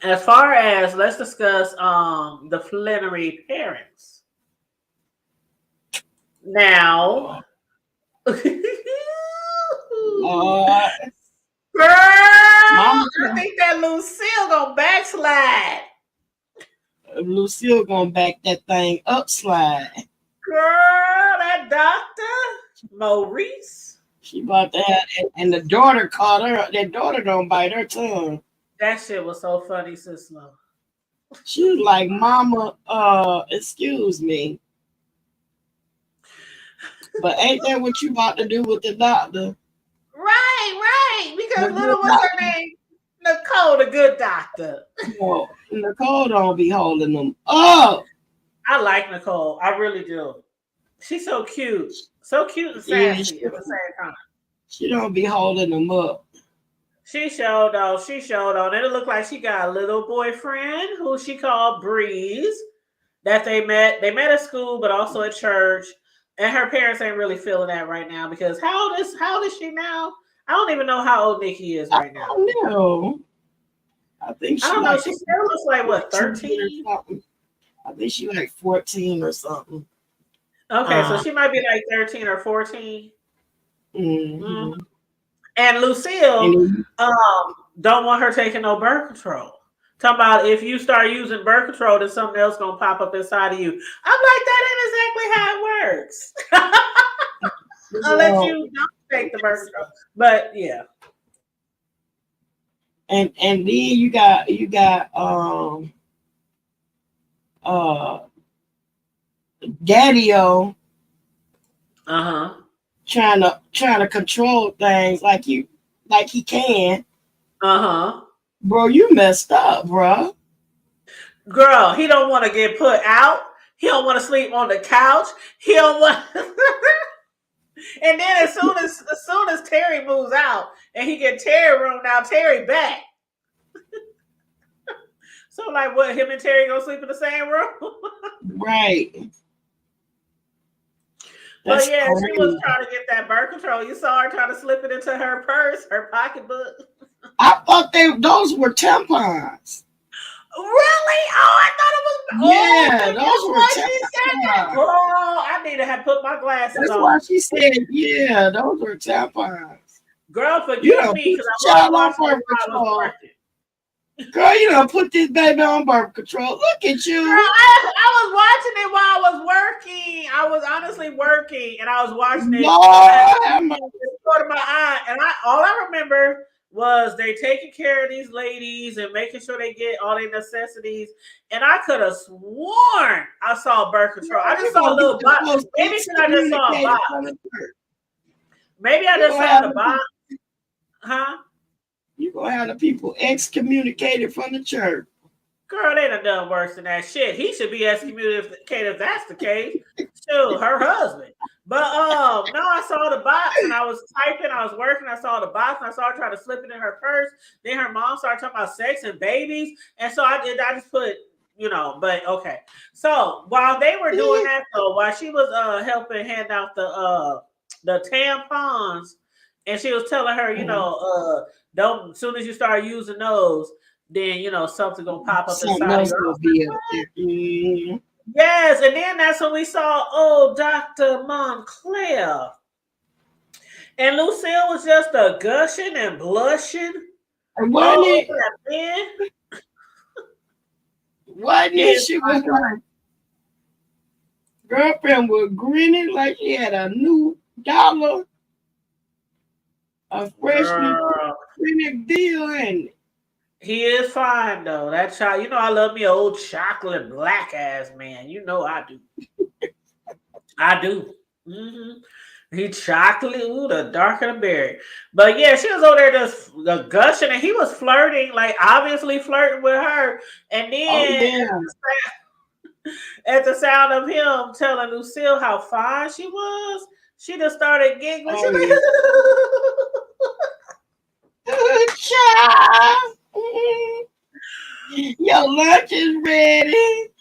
as far as let's discuss the Flenory parents. Now girl, I think that Lucille gonna backslide. Lucille gonna back that thing up slide. Girl, that doctor, Maurice. She about to have, and the daughter caught her. That daughter don't bite her tongue. That shit was so funny, sis. She was like, "Mama, excuse me." But ain't that what you about to do with the doctor? Right. Because what's her name? Nicole, the good doctor. Well, Nicole don't be holding them up. I like Nicole. I really do. She's so cute. So cute and sassy at the same time. She don't be holding them up. She showed on. And it looked like she got a little boyfriend who she called Breeze. That they met. They met at school, but also at church. And her parents ain't really feeling that right now because how old is she now? I don't even know how old Nikki is right now. I don't know. I think I don't know. She still looks like what, 13? I think she like 14 or something. Okay, so she might be like 13 or 14. Mm-hmm. And Lucille don't want her taking no birth control. Talking about if you start using birth control, then something else gonna pop up inside of you. I'm like, that ain't exactly how it works. Unless you don't take the birth control. But yeah. And then you got Daddy-O trying to control things like he can. Bro, you messed up, bro. Girl, he don't want to get put out. He don't want to sleep on the couch. He don't want and then as soon as Terry moves out and he get Terry room, now Terry back. So like what, him and Terry gonna sleep in the same room? Right. But yeah, crazy. She was trying to get that birth control. You saw her trying to slip it into her purse, her pocketbook. I thought those were tampons. Really? Oh, I thought it was. Yeah, those were tampons. Oh, I need to have put my glasses on. That's why she said, yeah, those were tampons. Girl, forgive me because I was watching birth control. Girl, you don't put this baby on birth control. Look at you. Girl, I was watching it while I was working. I was honestly working, and I was watching it. Out of my eye, and all I remember was they taking care of these ladies and making sure they get all their necessities. And I could have sworn I saw birth control. I just saw a little box. Maybe I just saw a box. Maybe I just saw the box. Huh? You're going to have the people excommunicated from the church. Girl, they done worse than that shit. He should be excommunicated if that's the case. Shoot, her husband. But no, I saw the box and I was typing, I was working, I saw the box and I saw her try to slip it in her purse. Then her mom started talking about sex and babies. And so I just put, but okay. So while they were doing that though, while she was helping hand out the tampons, and she was telling her, don't, as soon as you start using those, then something's gonna pop up inside you. Yes, and then that's when we saw Dr. Montclair. And Lucille was just a gushing and blushing. Wasn't it? Wasn't it? She was like, girlfriend was grinning like she had a new dollar. A freshly printed bill, and he is fine though. That child, I love me an old chocolate black ass man. I do. I do. He chocolate, the darker the berry. But yeah, she was over there just gushing, and he was flirting, like obviously flirting with her. And then at the sound of him telling Lucille how fine she was, she just started giggling. She's like, good child. Your lunch is ready.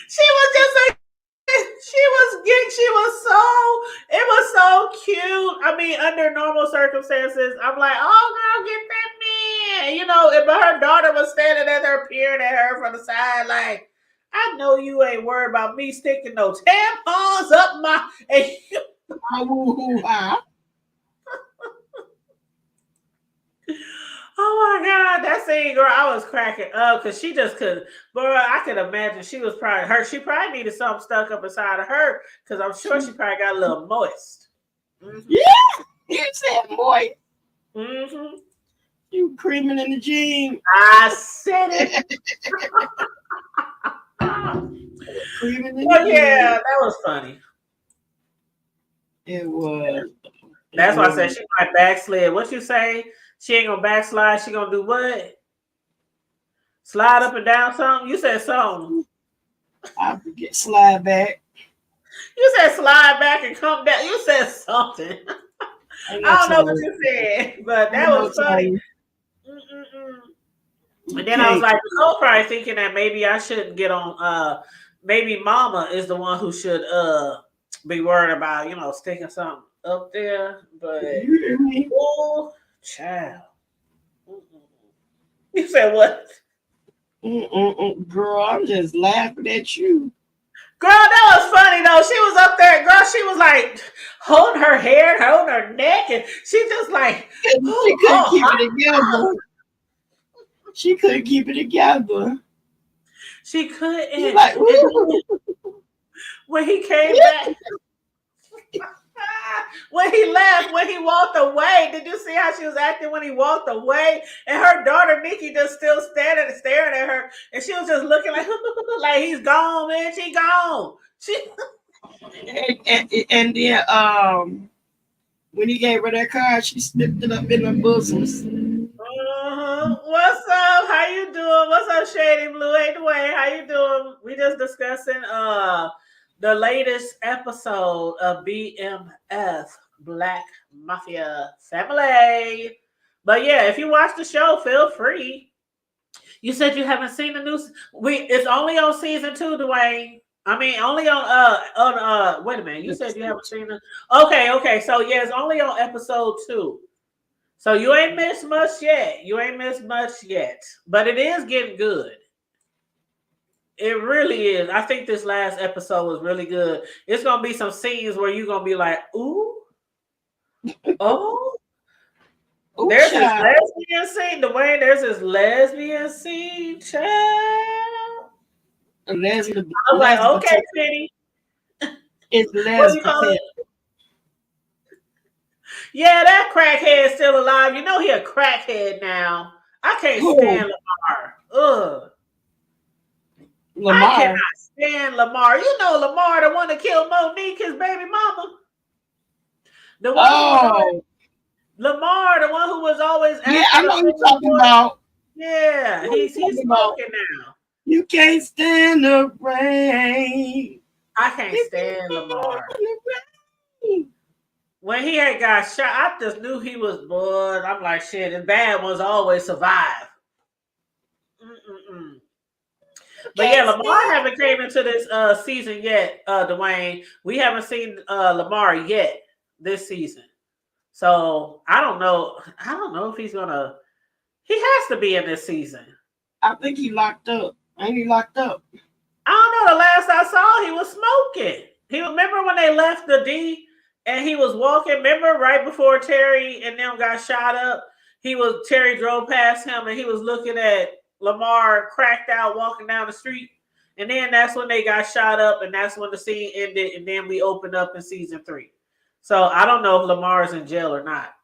She was just like, it was so cute. I mean, under normal circumstances, I'm like, oh girl, get that man. You know, but her daughter was standing there peering at her from the side, like, I know you ain't worried about me sticking no tampons up my. Oh my God, that scene, girl, I was cracking up because she just couldn't. Bro, I could imagine she was probably her. She probably needed something stuck up inside of her because I'm sure she probably got a little moist. Yeah, you said moist. You creaming in the gym. I said it. Creaming in the yeah, that was funny. It was. That's why I said she might backslid. What you say? She ain't gonna backslide. She gonna do what? Slide up and down something? You said something. I forget. Slide back. You said slide back and come down. You said something. I don't know what you said, but that was funny. And then I was like, Nicole probably thinking that maybe I shouldn't get on. Maybe Mama is the one who should be worried about, you know, sticking something up there. But oh, child. You said what? Girl, I'm just laughing at you. Girl, that was funny though. She was up there, girl. She was like holding her hair, holding her neck, and she just like she couldn't keep it together. She couldn't keep it together. She couldn't. Like, when he came back, when he left, when he walked away, did you see how she was acting when he walked away? And her daughter Nikki just still staring at her, and she was just looking like like he's gone, man. She gone. And then when he gave her that card, she slipped it up in her bosoms. What's up? How you doing? What's up, Shady Blue? Hey, Dwayne, how you doing? We just discussing the latest episode of BMF, Black Mafia Family. But yeah, if you watch the show, feel free. You said you haven't seen the news. It's only on season 2, Dwayne. I mean, only on wait a minute. You said you haven't seen it. Okay. So yeah, it's only on episode 2. So you ain't missed much yet. But it is getting good. It really is. I think this last episode was really good. It's gonna be some scenes where you're gonna be like, ooh, oh. There's this lesbian scene, Dwayne. There's this lesbian scene, child. I was like, okay, Penny. It's lesbian. Yeah, that crackhead is still alive. You know he a crackhead now. I can't stand Lamar. Ugh. Lamar. I cannot stand Lamar. You know Lamar, the one that killed Monique, his baby mama. The one Lamar, the one who was always I know you're talking about. Yeah, he's smoking now. You can't stand the rain. I can't stand Lamar. When he had got shot, I just knew he was bored. I'm like, shit, the bad ones always survive. But yeah, Lamar haven't came into this season yet, Dwayne. We haven't seen Lamar yet this season. So I don't know if he's gonna. He has to be in this season. I think he locked up. Ain't he locked up? I don't know. The last I saw, he was smoking. He remember when they left the D and he was walking. Remember right before Terry and them got shot up, Terry drove past him and he was looking at Lamar cracked out walking down the street. And then that's when they got shot up, and that's when the scene ended. And then we opened up in season 3. So I don't know if Lamar is in jail or not.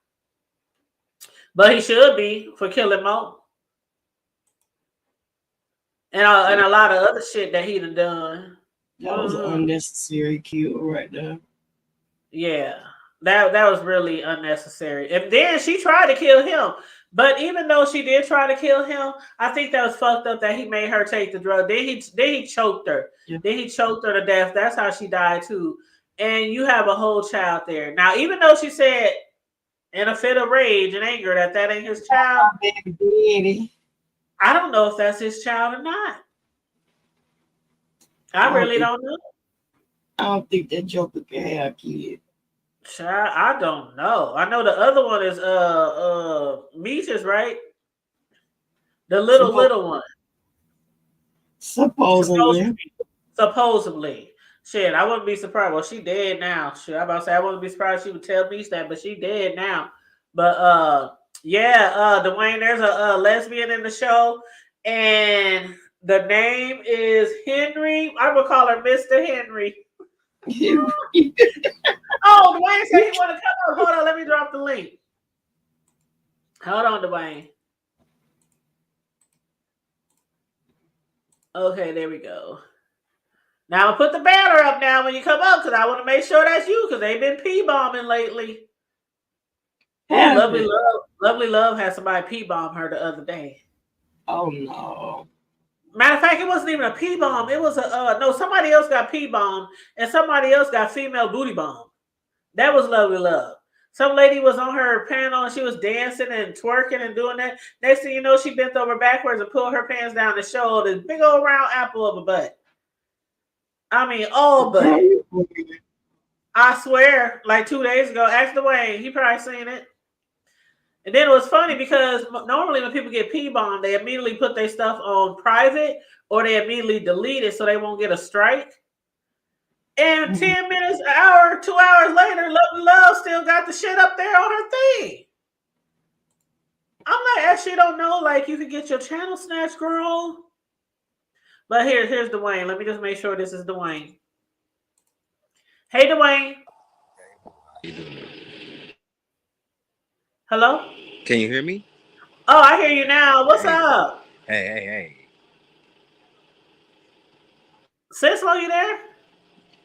But he should be for killing Mo. and a lot of other shit that he done. That was an unnecessary kill right there. Yeah, that was really unnecessary. And then she tried to kill him. But even though she did try to kill him, I think that was fucked up that he made her take the drug. Then he choked her. Yeah. Then he choked her to death. That's how she died too. And you have a whole child there. Now, even though she said in a fit of rage and anger that ain't his child, I don't know if that's his child or not. I really don't know. I don't think that Joker can have kids. Child, I don't know. I know the other one is Meech's, right? The little one. Supposedly. Shit, I wouldn't be surprised. Well, she dead now. Shit, I'm about to say I wouldn't be surprised she would tell Meech that, but she dead now. But yeah, Dwayne, there's a lesbian in the show, and the name is Henry. I would call her Mr. Henry. Oh, Dwayne said he want to come up. Hold on, let me drop the link. Hold on, Dwayne. Okay, there we go. Now I'll put the banner up now when you come up because I want to make sure that's you because they've been pee-bombing lately. Lovely Love had somebody pee-bomb her the other day. Oh, no. Matter of fact, it wasn't even a pee-bomb. It was somebody else got pee-bombed and somebody else got female booty bomb. That was Lovely Love. Some lady was on her panel and she was dancing and twerking and doing that. Next thing you know, she bent over backwards and pulled her pants down and showed this big old round apple of a butt. I mean, all butt. I swear, like 2 days ago, ask Dwayne. He probably seen it. And then it was funny because normally when people get pee-bombed, they immediately put their stuff on private or they immediately delete it so they won't get a strike. And 10 minutes, an hour, 2 hours later, Lovely Love still got the shit up there on her thing. I'm like, that shit don't know. Like, you can get your channel snatched, girl. But here's Dwayne. Let me just make sure this is Dwayne. Hey, Dwayne. Hello? Can you hear me? Oh, I hear you now. What's up? Hey. Cislo, you there?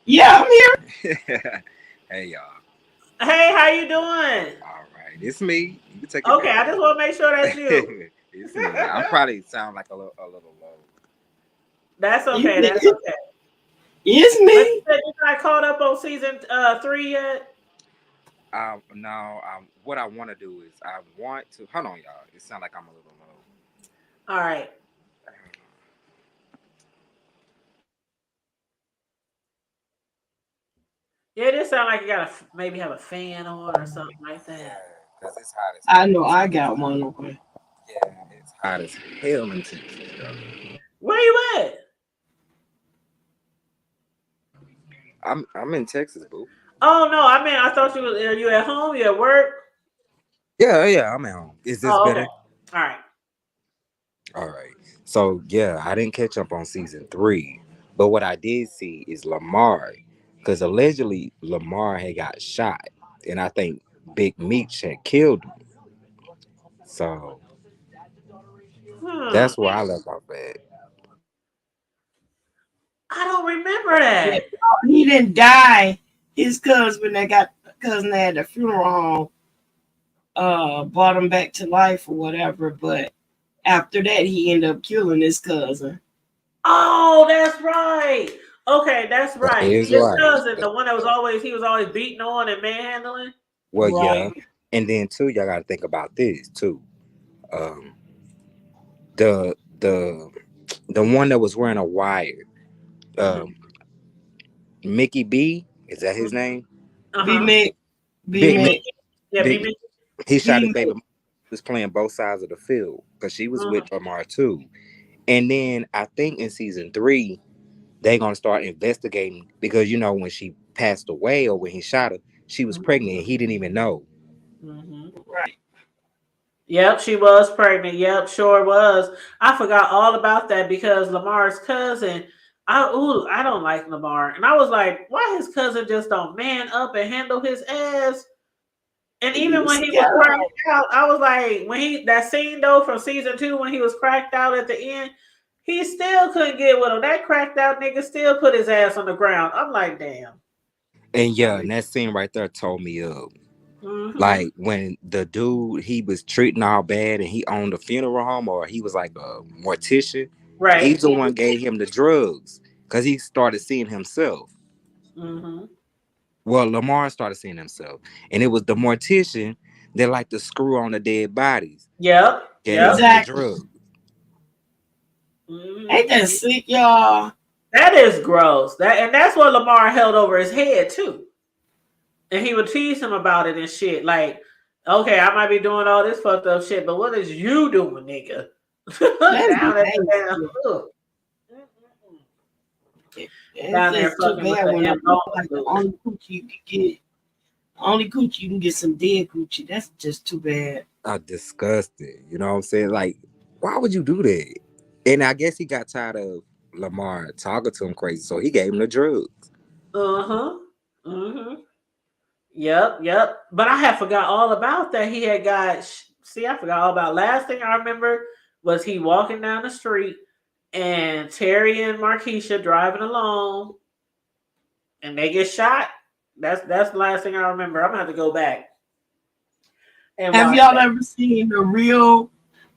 Yeah, I'm here. Hey, y'all. Hey, how you doing? All right, it's me. You can take it okay, back. I just want to make sure that's you. It's me. I probably sound like a little low. That's okay. That's okay. It's me. But you not caught up on season 3 yet? No. What I want to do is I want to. Hold on, y'all. It sounds like I'm a little low. All right. Yeah, it just sound like you gotta maybe have a fan on or something like that. Yeah, because it's hot as hell. I know I got one on. Yeah, it's hot as hell in Texas, yo. Where you at? I'm in Texas, boo. Oh no, I mean I thought are you at home? You at work? Yeah, I'm at home. Is this better? Okay. All right. So yeah, I didn't catch up on season 3, but what I did see is Lamar. Because allegedly Lamar had got shot, and I think Big Meech had killed him. So that's where I left off at. I don't remember that. Yeah, he didn't die. His cousin had the funeral home, brought him back to life or whatever. But after that, he ended up killing his cousin. Oh, that's right. Okay, that's right. His cousin, the one that was always beating on and manhandling. Well, right. Yeah, and then too, y'all got to think about this too. The one that was wearing a wire, Mickey B, is that his name? B. Yeah, B. He shot his baby. Was playing both sides of the field because she was with Lamar too. And then I think in season 3. They're going to start investigating because, when she passed away or when he shot her, she was pregnant and he didn't even know. Right. Yep, she was pregnant. Yep, sure was. I forgot all about that because Lamar's cousin, I don't like Lamar. And I was like, why his cousin just don't man up and handle his ass? And even when he was cracked out, I was like, that scene though from season 2 when he was cracked out at the end, He still couldn't get with him. That cracked out nigga still put his ass on the ground. I'm like, damn. And yeah, and that scene right there told me up. Like when the dude he was treating all bad and he owned a funeral home or he was like a mortician. Right. He's the one gave him the drugs because he started seeing himself. Well, Lamar started seeing himself, and it was the mortician that liked to screw on the dead bodies. Yep. Gave him the drugs. Ain't that sick, y'all? That is gross. That's what Lamar held over his head too. And he would tease him about it and shit. Like, okay, I might be doing all this fucked up shit, but what is you doing, nigga? Down at the damn. Down there fucking with the only coochie you can get. Only coochie you can get some dead coochie. That's just too bad. I'm disgusted. You know what I'm saying? Like, why would you do that? And I guess he got tired of Lamar talking to him crazy, so he gave him the drugs. Yep. But I had forgot all about that. He had got. See, I forgot all about. Last thing I remember was he walking down the street and Terry and Markeisha driving along, and they get shot. That's the last thing I remember. I'm gonna have to go back. And have y'all ever seen the real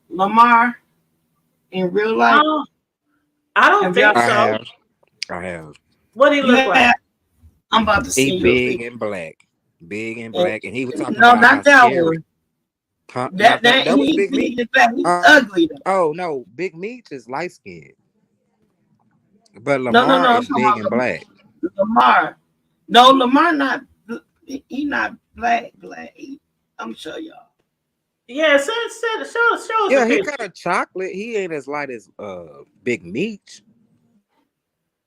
Lamar in real life? I don't think so. I have. What do he look like? I'm about to see. He big and black, and he was talking about not that one. Huh? That was Big Meat. He's ugly though. Oh no, Big Meat is light skinned, but Lamar is big and black. Lamar, no, Lamar not. He not black. I'm sure y'all. Yeah, show. Yeah, he kind of chocolate. He ain't as light as Big Meat.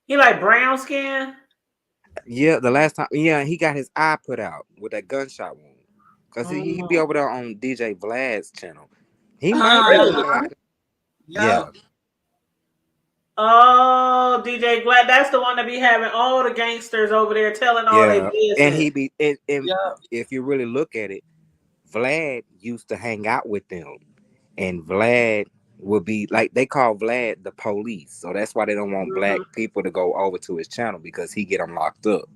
He like brown skin. Yeah, the last time, he got his eye put out with that gunshot wound. Cause he be over there on DJ Vlad's channel. He might be like, yeah. Oh, DJ Vlad, that's the one that be having all the gangsters over there telling all their business. And he be, if you really look at it, Vlad used to hang out with them, and Vlad would be like, they call Vlad the police, so that's why they don't want black people to go over to his channel because he get them locked up.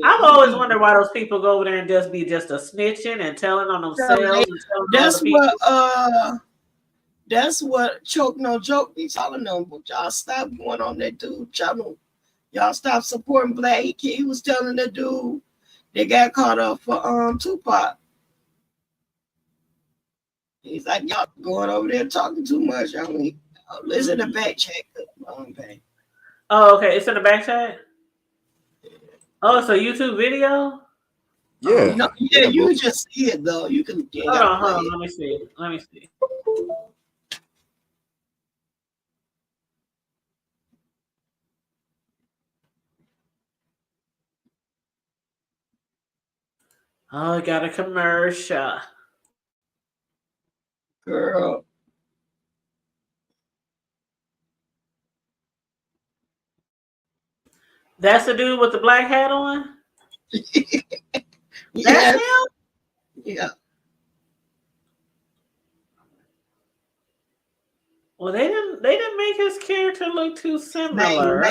I've always wondered why those people go over there and just be a snitching and telling on themselves. That's what Choke No Joke be telling them. But y'all stop going on that dude channel. Y'all stop supporting Black. He was telling the dude they got caught up for Tupac. He's like, y'all going over there talking too much. I mean, listen to back chat. Oh, okay. It's in the back chat? Oh, it's a YouTube video? Yeah. You just see it though. You can hold on. Let me see. Oh, I got a commercial. Girl. That's the dude with the black hat on? That's him? Yeah. Well, they didn't make his character look too similar.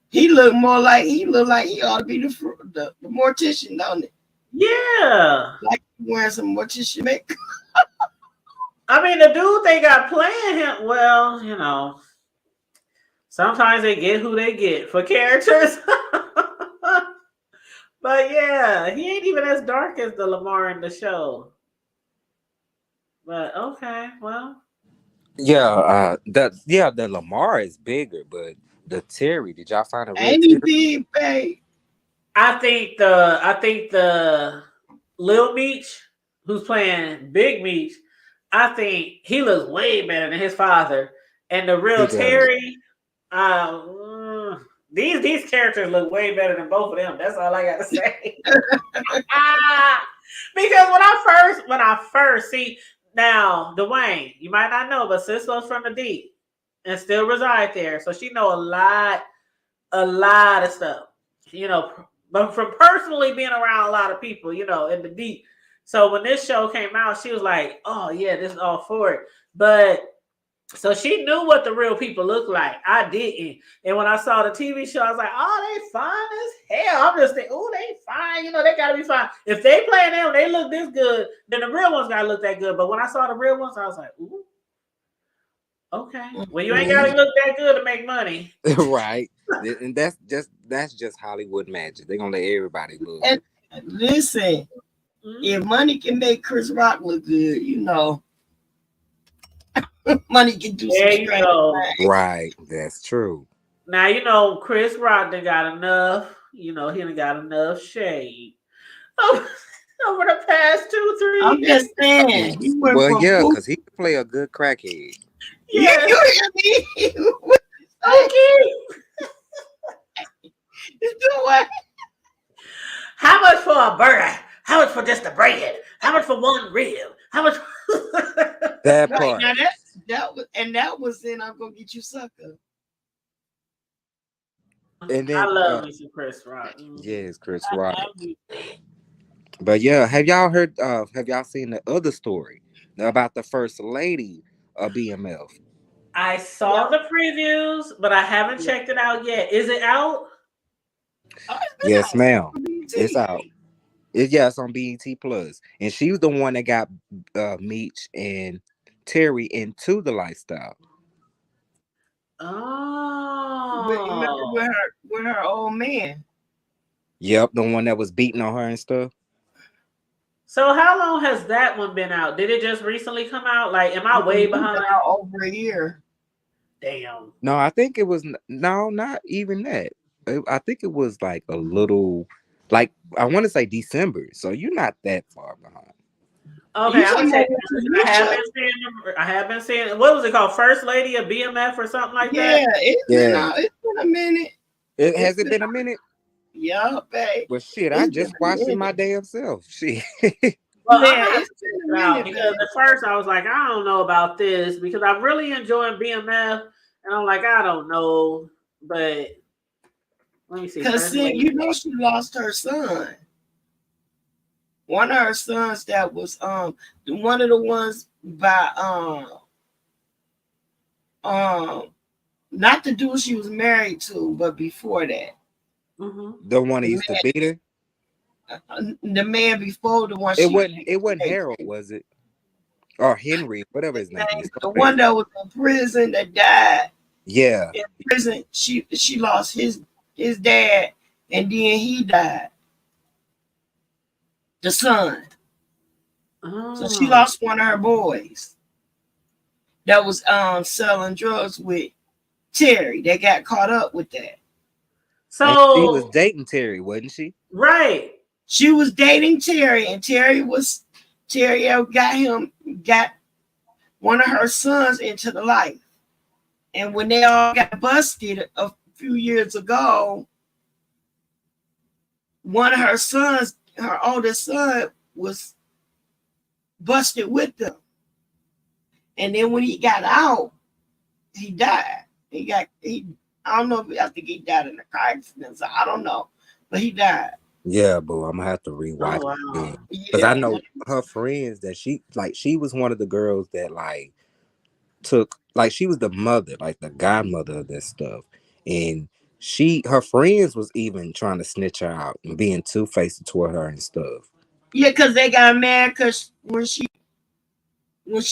He looked he ought to be the mortician, don't it? Yeah. Like wearing some mortician makeup. I mean, the dude they got playing him, well, sometimes they get who they get for characters. But yeah, he ain't even as dark as the Lamar in the show. But okay, well. Yeah, the Lamar is bigger, but the Terry, did y'all find a real Ain't he big, babe? I think the Lil Meech, who's playing Big Meech, I think he looks way better than his father. And the real Terry, these characters look way better than both of them. That's all I gotta say. Because when I first see now, Dwayne, you might not know, but Cisco's from the D and still reside there, so she know a lot of stuff, but from personally being around a lot of people, in the deep. So when this show came out, she was like, "Oh yeah, this is all for it." But So she knew what the real people look like. I didn't. And when I saw the TV show, I was like, oh, they fine as hell. I'm just thinking, oh, they fine. You know, they gotta be fine. If they playing them, they look this good, then the real ones gotta look that good. But when I saw the real ones, I was like, ooh, okay. Well, you ain't gotta look that good to make money. Right. And that's just Hollywood magic. They're gonna let everybody look. And listen, if money can make Chris Rock look good, you know. Money can do there some you go. Right, that's true. Now you know Chris Rock done got enough. You know he done got enough shade over the past 2-3 I'm years. just saying. Well, yeah, because he can play a good crackhead. Yeah, you hear me? Okay. You do what? How much for a burger? How much for just the bread? How much for one rib? How much? That Right, part. now that was in I'm Gonna Get You Sucker. And then I love me some Chris Rock. Yes, Chris Rock. But yeah, have y'all seen the other story about the first lady of BMF? I saw the previews, but I haven't checked it out yet. Is it out? Yes, ma'am. It's out. It's on BET Plus, and she was the one that got Meech and Terry into the lifestyle. Oh, with her old man. Yep, the one that was beating on her and stuff. So how long has that one been out? Did it just recently come out? Like, am I way behind? Over a year. Damn. No, I think it was not even that. I think it was like a little, like I want to say December. So you're not that far behind. Okay, I'm gonna check. I have been seeing. What was it called? First Lady of BMF or something like that. It's been a minute. Has it been a minute? Yeah, babe. Well, shit, I just watched it my damn self. Shit. Well, it's been a minute because at first I was like, I don't know about this because I'm really enjoying BMF, and I'm like, I don't know, but let me see. Because you know she lost her son. One of her sons that was one of the ones by not the dude she was married to, but before that. Mm-hmm. The one he used to beat her? The man before the one it wasn't Harold, was it? Or Henry, whatever his name is. The one that was in prison that died. Yeah. In prison, she lost his dad and then he died. The son. So she lost one of her boys that was selling drugs with Terry. They got caught up with that. So and she was dating Terry, wasn't she? Right. She was dating Terry, and Terry got one of her sons into the life. And when they all got busted a few years ago, one of her sons, her oldest son, was busted with them. And then when he got out, he died. I don't know I think he died in a car accident. So I don't know. But he died. Yeah, but I'm gonna have to rewatch it because I know her friends that she was one of the girls that she was the mother, like the godmother of this stuff, and her friends was even trying to snitch her out and being two-faced toward her and stuff. Yeah, because they got mad because when she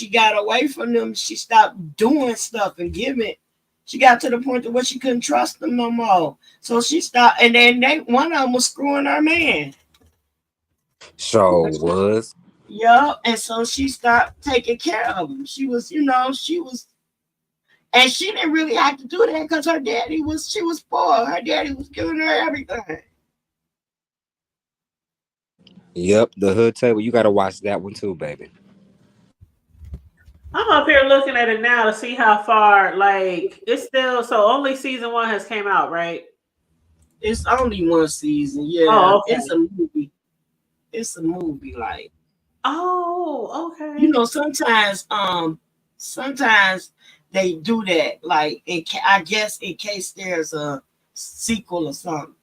got away from them, she stopped doing stuff and giving. She got to the point where she couldn't trust them no more. So she stopped, and then one of them was screwing her man. So was. Yeah, and so she stopped taking care of him. She was, and she didn't really have to do that because she was poor. Her daddy was giving her everything. Yep, The Hood Table. You got to watch that one too, baby. I'm up here looking at it now to see how far. Like it's still only season 1 has came out, right? It's only one season. Yeah, okay. It's a movie. It's a movie, like. Oh, okay. Sometimes they do that, like I guess in case there's a sequel or something.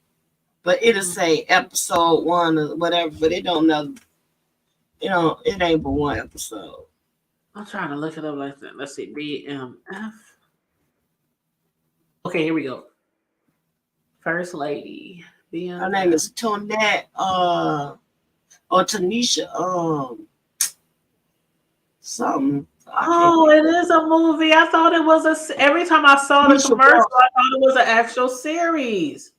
But it'll say episode 1 or whatever, but it don't know. It ain't but one episode. I'm trying to look it up like that. Let's see, BMF. Okay, here we go. First Lady. BMF. Her name is Tonette, or Tanisha, something. Oh, it is a movie. I thought it was every time I saw the commercial, I thought it was an actual series.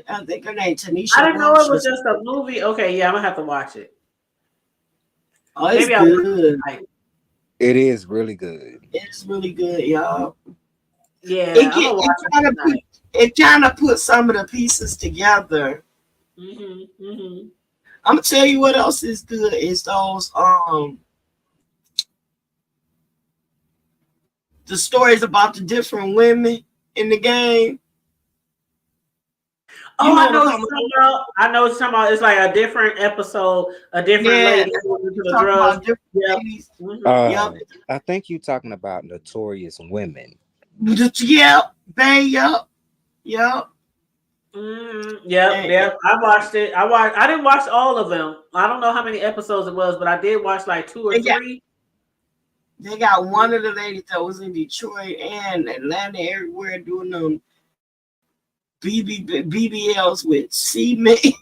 I think her name Tanisha. I didn't know it was just a movie. Okay, yeah, I'm gonna have to watch it. Oh, it's good. It is really good. It's really good, y'all. Yeah, it kind of put some of the pieces together. I'm gonna tell you what else is good is those the stories about the different women in the game. Oh, I know what you're talking about. It's like a different episode, a different lady going into the drugs. I think you're talking about Notorious Women. Yep. Yep. I watched it. I didn't watch all of them. I don't know how many episodes it was, but I did watch like 2 or 3. They got one of the ladies that was in Detroit and Atlanta, everywhere doing them BBLs with C-Mate.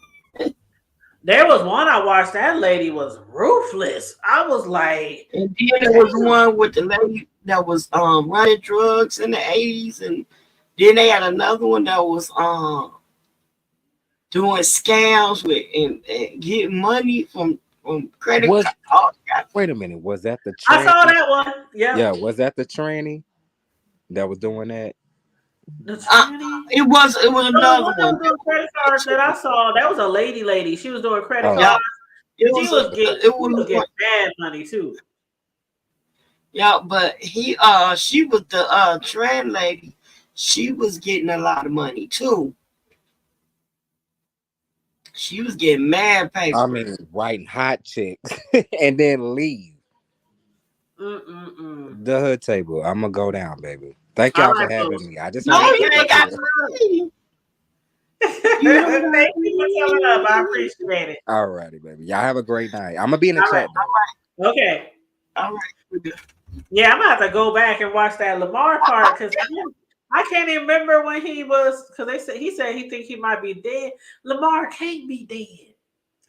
There was one I watched. That lady was ruthless. I was like, and then there was one with the lady that was running drugs in the 80s, and then they had another one that was doing scams with and getting money from credit cards. Wait a minute, was that the tranny? I saw that one. Yeah, was that the tranny that was doing that? It was another one. Credit cards that I saw, that was a lady. She was doing credit cards. She was getting bad money too. Yeah, but she was the trans lady. She was getting a lot of money too. She was getting mad paper. I mean, writing hot checks and then leave. The hood table. I'm gonna go down, baby. Thank y'all for having me. I just Thank you for coming up. I appreciate it. All righty, baby. Y'all have a great night. I'm gonna be in the chat. All right. Okay. All right. Yeah, I'm gonna have to go back and watch that Lamar part because I can't even remember when he was, because he said he think he might be dead. Lamar can't be dead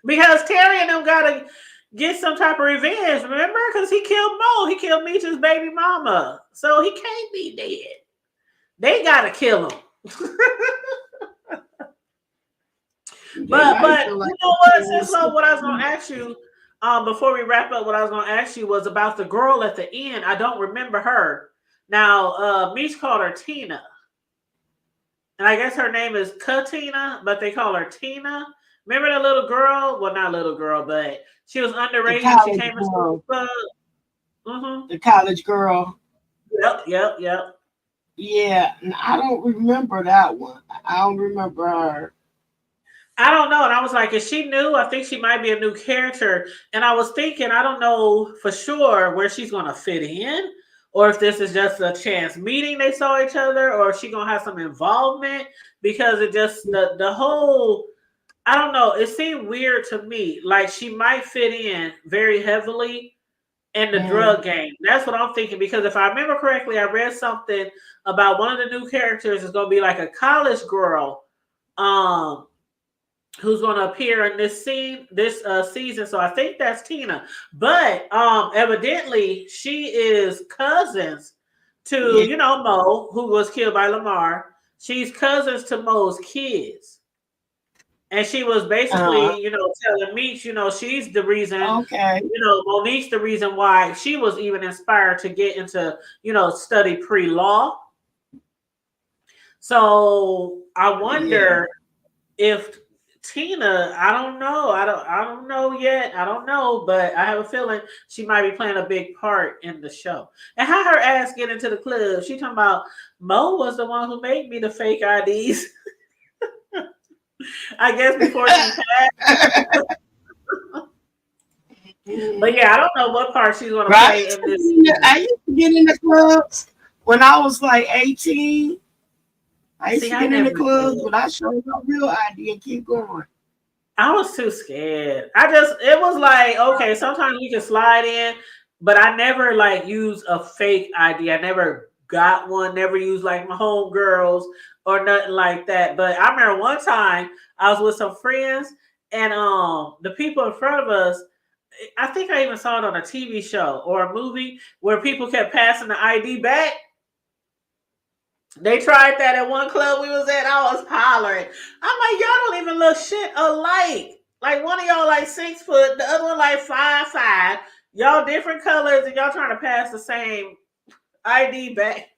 because Terry and them gotta get some type of revenge. Remember, because he killed Mo, he killed Meech's baby mama, so he can't be dead. They gotta kill him. But you know what, Sislo, what I was gonna ask you before we wrap up, what I was gonna ask you was about the girl at the end. I don't remember her. Now, Meech called her Tina. And I guess her name is Katina, but they call her Tina. Remember the little girl? Well, not little girl, but she was underrated. She came into the club. The college girl. Yep. Yeah, I don't remember that one. I don't remember her. I don't know. And I was like, is she new? I think she might be a new character. And I was thinking, I don't know for sure where she's going to fit in, or if this is just a chance meeting they saw each other, or if she's going to have some involvement, because it just, the whole, I don't know, it seemed weird to me. Like she might fit in very heavily in the drug game. That's what I'm thinking, because if I remember correctly, I read something about one of the new characters is going to be like a college girl who's going to appear in this season. So I think that's Tina. But evidently she is cousins to, Mo, who was killed by Lamar. She's cousins to Mo's kids. And she was basically, telling Meech, she's the reason, Monique's the reason why she was even inspired to get into, study pre-law. So I wonder if Tina, I don't know. I don't know yet. I don't know, but I have a feeling she might be playing a big part in the show. And how her ass get into the club? She talking about Mo was the one who made me the fake IDs. I guess before she passed. But yeah, I don't know what part she's going to play in this. I used to get in the clubs when I was like 18. I used to get in the clubs, but I showed no real ID and keep going. I was too scared. It was like, okay, sometimes you can slide in, but I never like used a fake ID. I never got one, never used like my homegirls or nothing like that. But I remember one time I was with some friends and the people in front of us, I think I even saw it on a TV show or a movie where people kept passing the ID back. They tried that at one club we was at. I was hollering. I'm like, y'all don't even look shit alike. Like one of y'all like 6 foot, the other one like 5'5". Y'all different colors and y'all trying to pass the same ID back.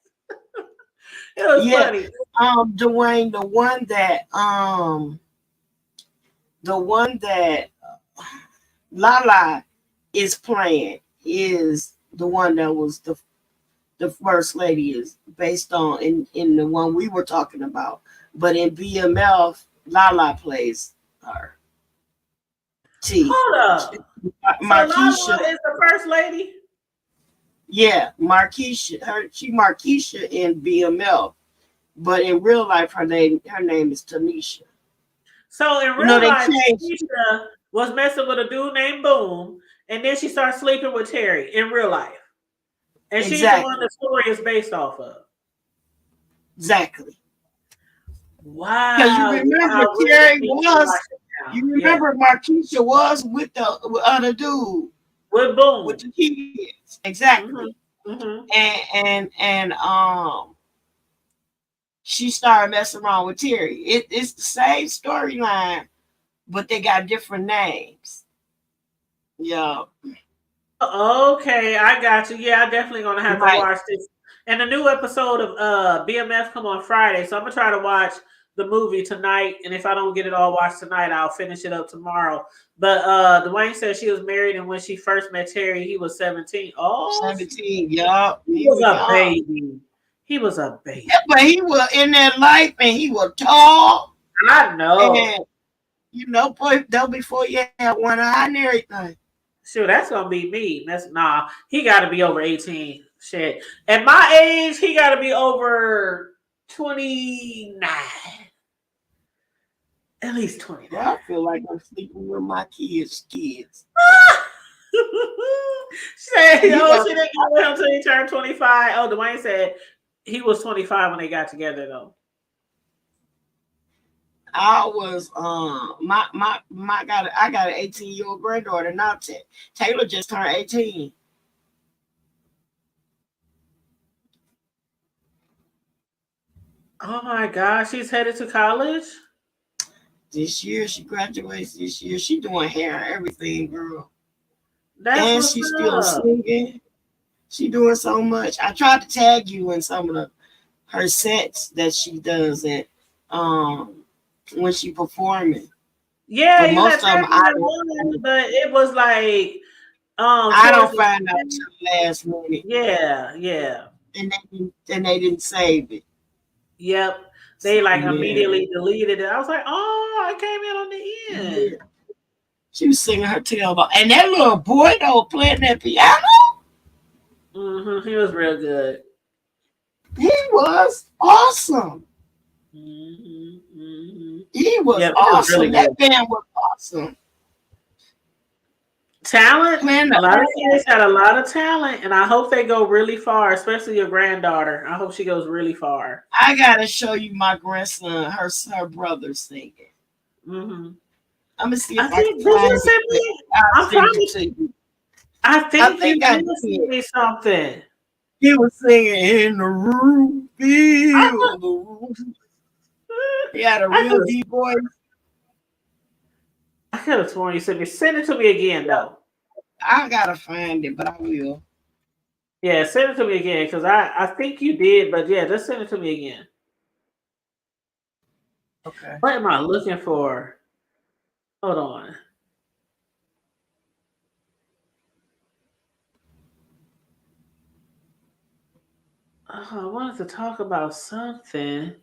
It was funny. Dwayne, the one that Lala is playing is the one that was the first lady is based on in the one we were talking about. But in BMF, Lala plays her. Hold up. Marquisha so Lala is the first lady? Yeah, Marquisha. She Marquisha in BMF. But in real life, her name is Tanisha. So in real life, Tanisha was messing with a dude named Boom, and then she started sleeping with Terry in real life. And she's the one the story is based off of. Exactly. Wow. Because you remember Terry was, you remember Marquisha was with the other dude. With Boom. With the kids. Exactly. Mm-hmm. And she started messing around with Terry. It's the same storyline, but they got different names. Yeah. Okay, I got you. Yeah, I'm definitely gonna have to watch this. And the new episode of BMF come on Friday, so I'm gonna try to watch the movie tonight. And if I don't get it all watched tonight, I'll finish it up tomorrow. But Dwayne said she was married, and when she first met Terry, he was 17. Oh, 17. Yeah, he was a baby. He was a baby. Yeah, but he was in that life, and he was tall. I know. And boy, though before you had one eye and everything. Sure, that's gonna be me. He got to be over 18. Shit, at my age, he got to be over 29. At least 29. Yeah, I feel like I'm sleeping with my kids. Say, she didn't get with him until he turned 25. Oh, Dwayne said he was 25 when they got together, though. I was I got an 18-year-old granddaughter now. Taylor just turned 18. Oh my gosh, she's headed to college this year. She graduates this year. She doing hair and everything, girl. And she's still singing. She doing so much. I tried to tag you in some of her sets that she does it when she performing. Yeah, you most of them but it was like I don't find out till last minute. Yeah. And they didn't save it. Yep. They immediately deleted it. I was like, oh, I came in on the end. Yeah. She was singing her tail off. And that little boy though playing that piano. Mm-hmm. He was real good. He was awesome. Mm-hmm. He was awesome. Really that band was awesome. Talent, man. A lot of kids had a lot of talent, and I hope they go really far, especially your granddaughter. I hope she goes really far. I gotta show you my grandson, her brother singing. Mm-hmm. I'm gonna see if I can find it. I'll send it to you. I think I did me something. He was singing in the room, feel the room. He had a real deep voice. I could have sworn you sent me. Send it to me again, though. I gotta find it, but I will. Yeah, send it to me again because I think you did, but yeah, just send it to me again. Okay. What am I looking for? Hold on. Oh, I wanted to talk about something.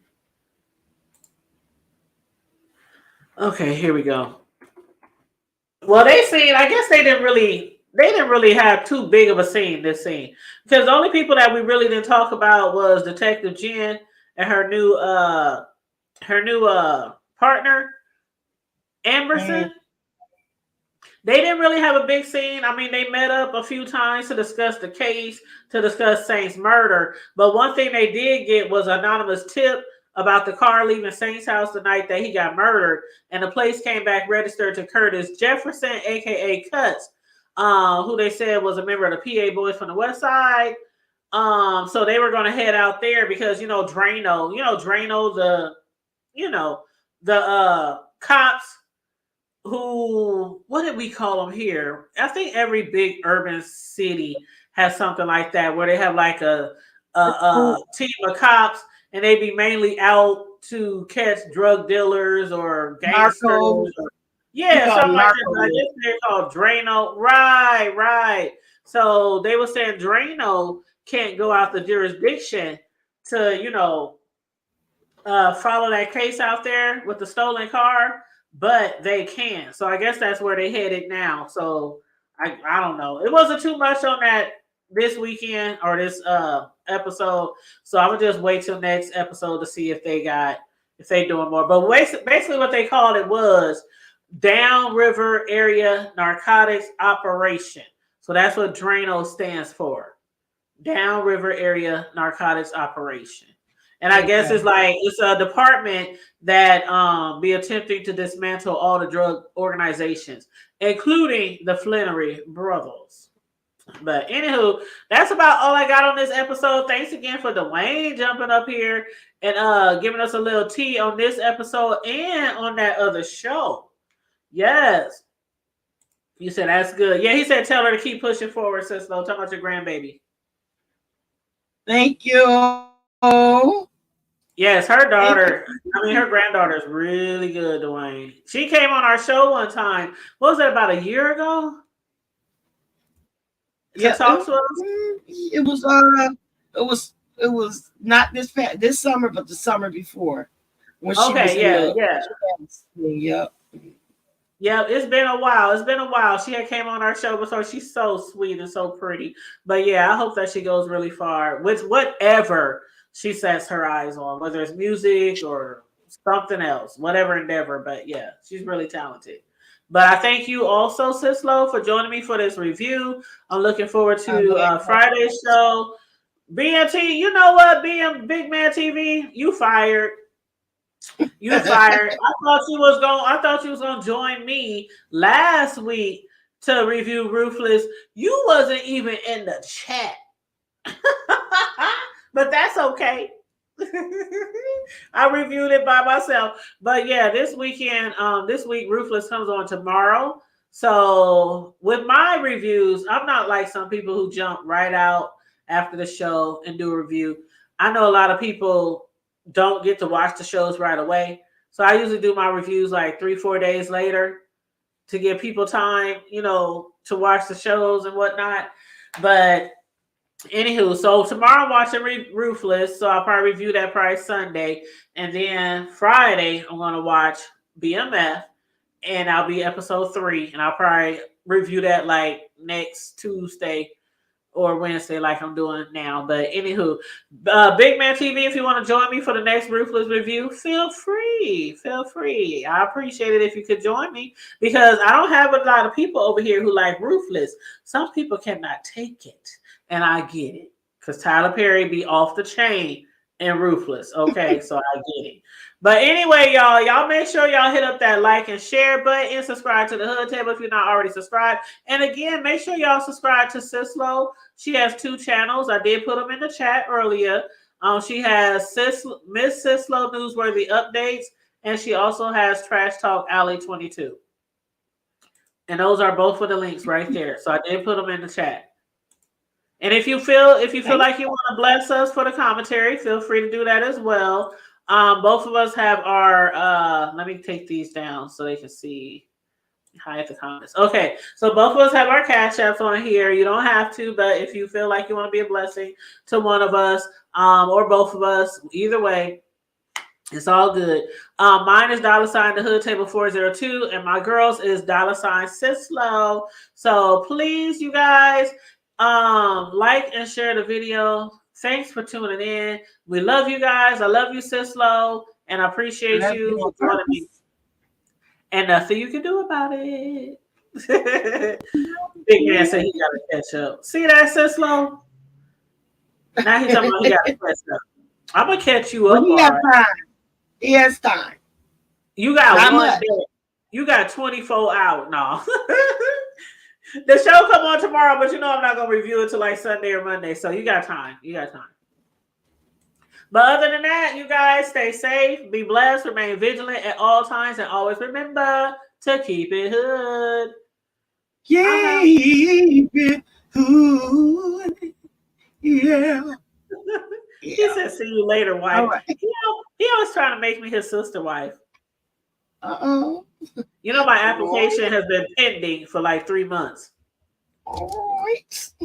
Okay, here we go. Well, I guess they didn't really have too big of a scene this scene. Because the only people that we really didn't talk about was Detective Jen and her new partner, Amberson. They didn't really have a big scene. I mean, they met up a few times to discuss the case, to discuss Saint's murder. But one thing they did get was an anonymous tip about the car leaving Saint's house the night that he got murdered. And the place came back registered to Curtis Jefferson, a.k.a. Cuts, who they said was a member of the PA Boys from the West Side. So they were going to head out there because, Drano, the cops who, what did we call them here? I think every big urban city has something like that where they have like a team of cops and they be mainly out to catch drug dealers or gangsters. Something like that. I guess they're called Drano. Right. So they were saying Drano can't go out the jurisdiction to, follow that case out there with the stolen car, but they can. So I guess that's where they headed now. So I don't know. It wasn't too much on that this weekend or this episode. So I would just wait till next episode to see if they doing more. But basically what they called it was Downriver Area Narcotics Operation. So that's what Drano stands for. Downriver Area Narcotics Operation. And I guess it's a department that be attempting to dismantle all the drug organizations, including the Flenory brothers. But anywho, that's about all I got on this episode. Thanks again for Dwayne jumping up here and giving us a little tea on this episode and on that other show. Yes. You said that's good. Yeah, he said tell her to keep pushing forward, sis. Talk about your grandbaby. Thank you. Yes, her granddaughter is really good, Dwayne. She came on our show one time. What was that, about a year ago? Talk to us? It was not this summer, but the summer before. When she was Yeah, it's been a while. She had came on our show before. She's so sweet and so pretty. But yeah, I hope that she goes really far with whatever she sets her eyes on, whether it's music or something else, whatever endeavor. But yeah, she's really talented. But I thank you also, Sislo, for joining me for this review. I'm looking forward to Friday's show. BMT, you know what? Big Man TV, you fired. You fired. I thought you was gonna join me last week to review Ruthless. You wasn't even in the chat. But that's okay. I reviewed it by myself. But yeah, this week Ruthless comes on tomorrow. So with my reviews, I'm not like some people who jump right out after the show and do a review. I know a lot of people don't get to watch the shows right away. So I usually do my reviews like 3-4 days later to give people time, to watch the shows and whatnot. But anywho, so tomorrow I'm watching Ruthless, so I'll probably review that probably Sunday. And then Friday, I'm going to watch BMF, and I'll be episode 3, and I'll probably review that like next Tuesday or Wednesday like I'm doing now. But anywho, Big Man TV, if you want to join me for the next Ruthless review, feel free. I appreciate it if you could join me because I don't have a lot of people over here who like Ruthless. Some people cannot take it. And I get it because Tyler Perry be off the chain and Ruthless. Okay, so I get it. But anyway, y'all make sure y'all hit up that like and share button and subscribe to the Hood Table if you're not already subscribed. And again, make sure y'all subscribe to Sislo. She has 2 channels. I did put them in the chat earlier. She has Miss Sislo Newsworthy Updates, and she also has Trash Talk Alley 22. And those are both of the links right there. So I did put them in the chat. And if you feel like you want to bless us for the commentary, feel free to do that as well. Both of us have our let me take these down so they can see. Hide the comments. Okay, so both of us have our cash apps on here. You don't have to, but if you feel like you want to be a blessing to one of us or both of us, either way, it's all good. Mine is $ the Hood Table 402, and my girls is $ Sislo. So please, you guys, like and share the video. Thanks for tuning in. We love you guys. I love you, Sislo, and I appreciate you for joining me. And nothing you can do about it. Big man said he got to catch up. See that, sis Slow? Now he's talking about he got to catch up. I'm gonna catch you up. He got time. He has time. You got Not one much. day. You got 24 hours. No. The show come on tomorrow, but you know I'm not gonna review it till like Sunday or Monday. So you got time. You got time. But other than that, you guys stay safe, be blessed, remain vigilant at all times, and always remember to keep it hood. Keep it hood. Yeah. He said, "See you later, wife." Right. He always trying to make me his sister wife. You know, my application has been pending for like 3 months. So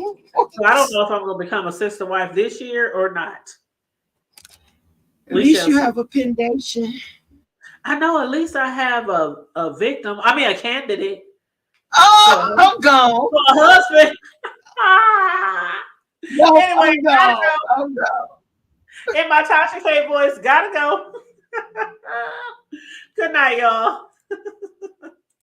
I don't know if I'm going to become a sister wife this year or not. At least you have a pendation. I know. At least I have a victim. I mean, a candidate. Oh, I'm gone. For a husband. No, Anyway, I'm gone. In my Tasha K voice, gotta go. Good night, y'all.